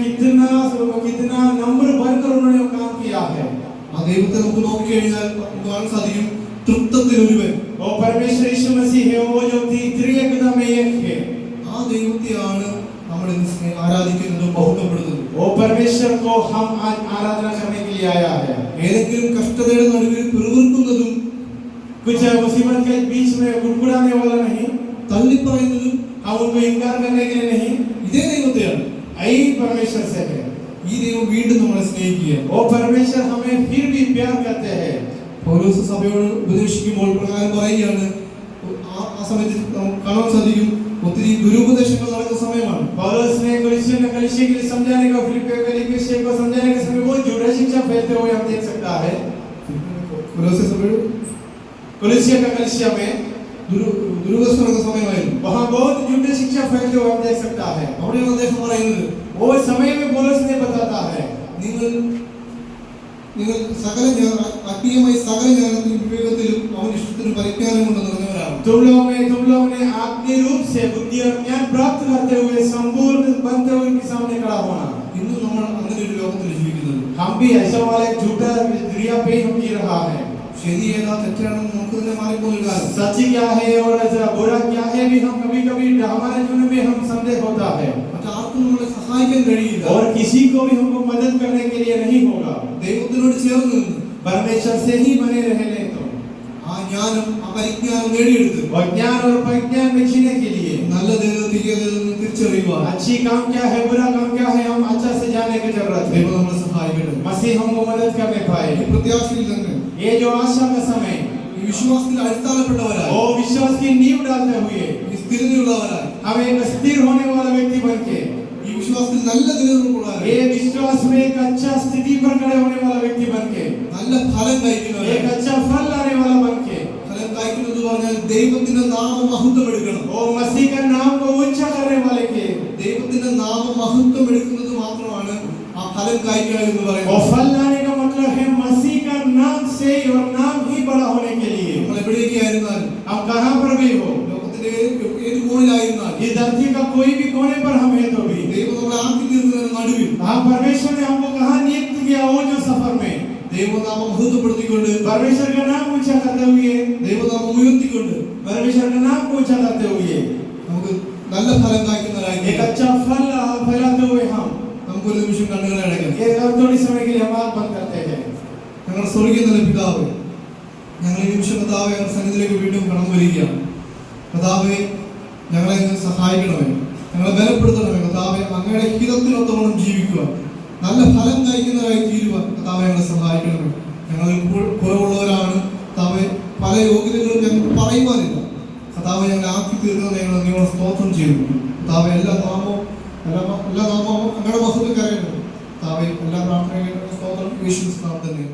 कितना नंबर भरकर उन्होंने काम किया है। ആ ദൈവത്തെ നമുക്ക് നോക്കിക്കഴിഞ്ഞാൽ നമുക്ക് കാണാൻ സാധിക്കും തൃത്വത്തിൽ ഒരുവൻ. वो परमेश्वर यीशु मसीह है, वो जो त्रिएकता में एक है। ആ ദൈവത്തെയാണ് നമ്മൾ ഇന്ന് ആരാധിക്കുന്നതും ബഹുമാനപ്പെടുത്തുന്നതും. वो परमेश्वर को हम आज आराधना करने के लिए आया है। ഏതെങ്കിലും കഷ്ടതയുടെ നടുവിൽ പിറുപിറുക്കുന്നതും कुछ मुसीबत के बीच में गुड़गुड़ाने वाला नहीं, തള്ളിപ്പറയുന്നതും हम उनको इनकार करने के लिए नहीं, ഇതേ ദൈവത്തെയാണ്. यही परमेश्वर से है। ഈ ദൈവം വീണ്ടും നമ്മളെ സ്നേഹിക്കുക. वो परमेश्वर हमें फिर भी प्यार करते हैं। പൗലോസ് സഭയോട് ഉപദേശിക്കുമ്പോൾ പ്രകാരം പറയുകയാണ്, ആ സമയത്ത് നമുക്ക് കാണാൻ സാധിക്കും ഒത്തിരി ദുരുപദേശങ്ങൾ നടക്കുന്ന സമയമാണ്. पौलुस ने कलीसिया के लिए समझाने का, फिलिपियों के लिए को समझाने के समय वो झूठा शिक्षा फैलते हुए हम देख सकता है। കൊലോസ്യ സഭയുടെ कलीसिया का कलीसिया में ദുരുപദേശം നടക്കുന്ന സമയമായിരുന്നു. वहां बहुत झूठी शिक्षा फैलते हुए हम देख सकता है। അവിടെയാണ് അദ്ദേഹം പറയുന്നത്, वो समय में पौलुस ने बताता है, നിങ്ങൾ സകല ആത്മീയമായി സകല ജ്ഞാനത്തിലും വിവേകത്തിലും അവന്റെ ഇഷ്ടത്തിനും പരിജ്ഞാനം കൊണ്ട് നിറഞ്ഞവരാണ്. तुम लोग ने आत्मीय रूप से बुद्धि और ज्ञान प्राप्त करते हुए संपूर्ण बनते हुए उनके सामने खड़ा होना। ഇന്ന് നമ്മൾ അങ്ങനെ ഒരു ലോകത്തിൽ ജീവിക്കുന്നത്. हम भी ऐसा वाला एक झूठा दुनिया पे हम जी रहा है। ശരി ഏതാ തെറ്റാണെന്ന് നമുക്ക് തന്നെ മാറിപ്പോകുക. सच क्या है और बुरा क्या है भी हम कभी-कभी हमारे जीवन में हम संदेह होता है। മറ്റാർക്കും നമ്മളെ സഹായിക്കാൻ കഴിയില്ല. और किसी को भी हमको मदद करने के लिए नहीं होगा। ദൈവത്തിനോട് ചേർന്ന് നിന്ന് परमेश्वर से ही बने रहने तो ആ ജ്ഞാനം ആ പരിജ്ഞാനം നേടിയെടുത്ത് और ज्ञान और परिज्ञान में जीने के लिए നല്ലതേത് തീയതേതെന്ന് തിരിച്ചറിയുവാൻ अच्छी काम क्या है बुरा काम क्या है हम अच्छा से जाने की जरूरत है। ദൈവം നമ്മളെ സഹായിക്കട്ടെ. मसीह हमको मदद करने पाए। ഈ പ്രത്യാശയിൽ തന്നെ ये जो आशा का समय ഈ വിശ്വാസത്തിൽ അടിസ്ഥാനപ്പെട്ടവരായി, वो विश्वास की नींव डालते हुए ഈ സ്ഥിരതയുള്ളവരായി, हम एक स्थिर होने वाला व्यक्ति बन के, ഈ വിശ്വാസത്തിൽ നല്ല നിലനിൽപ്പുള്ളവരായി, ये विश्वास में एक अच्छा स्थिति पर खड़े होने वाला व्यक्ति बन के, നല്ല ഫലം കഴിക്കുന്നവരായി. एक अच्छा फल लाने वाला बन के, ഫലം കഴിക്കുന്നത് പറഞ്ഞാൽ ദൈവത്തിന്റെ നാമം മഹത്വം എടുക്കണം. और मसीह का नाम को ऊंचा करने वाले के, ദൈവത്തിന്റെ നാമം മഹത്വം എടുക്കുന്നത് മാത്രമാണ് ആ ഫലം കഴിക്കുക എന്ന് और പറയുന്നത്. फल लाने का मतलब है मसीह का नाम से और नाम ही बड़ा होने के लिए। നമ്മൾ എവിടേക്കായിരുന്നാലും, हम कहां पर भी हो, ലോകത്തിന്റെ ഏത് കോണിലായിരുന്നാലും, इस धरती का कोई भी कोने पर हम है तो भी ദൈവം നമ്മളെ ആക്കി തീർക്കുന്നതിന് നടുവിൽ हाँ परमेश्वर ने हमको कहां नियुक्त किया, वो जो सफर में ദൈവനാമം മഹത്വപ്പെടുത്തിക്കൊണ്ട്, परमेश्वर का नाम ऊंचा करते हुए, ദൈവനാമം ഉയർത്തിക്കൊണ്ട് परमेश्वर का नाम को ऊंचा करते हुए നമുക്ക് നല്ല ഫലം കായ്ക്കുന്നവരായി एक अच्छा फल फैलाते हुए हम നമുക്കൊരു നിമിഷം കണ്ണുകളെ അടയ്ക്കാം. ये थोड़ी समय के लिए हम आँख बंद करते हैं। ഞങ്ങളുടെ സ്വർഗീയ നല്ല പിതാവേ, ഞങ്ങൾ ഈ നിമിഷം കർത്താവേ ഞങ്ങളുടെ സന്നിധിയിലേക്ക് വീണ്ടും കടന്നു വരികയാണ്. കർത്താവേ, ഞങ്ങളെ ഇന്ന് സഹായിക്കണമേ, ഞങ്ങളെ ബലപ്പെടുത്തണമേ. കർത്താവേ, അങ്ങയുടെ ഹിതത്തിനൊത്തവണ്ണം ജീവിക്കുക, നല്ല ഫലം കഴിക്കുന്നവരായി തീരുവാൻ കർത്താവേ ഞങ്ങളെ സഹായിക്കണമേ. ഞങ്ങൾ കുറവുള്ളവരാണ് കർത്താവേ, പല യോഗ്യതകളും ഞങ്ങൾക്ക് പറയുവാനില്ല. കർത്താവേ, ഞങ്ങളെ ആക്കി തീർക്കുന്നത് ഞങ്ങൾ നിങ്ങളോട് സ്തോത്രം ചെയ്യുന്നു. കർത്താവേ, എല്ലാ നാമവും അങ്ങയുടെ മഹത്വം കരയുന്നു. കർത്താവേ, എല്ലാ പ്രാർത്ഥനകളും സ്തോത്രം യേശുവിൻ നാമത്തിൽ തന്നെ.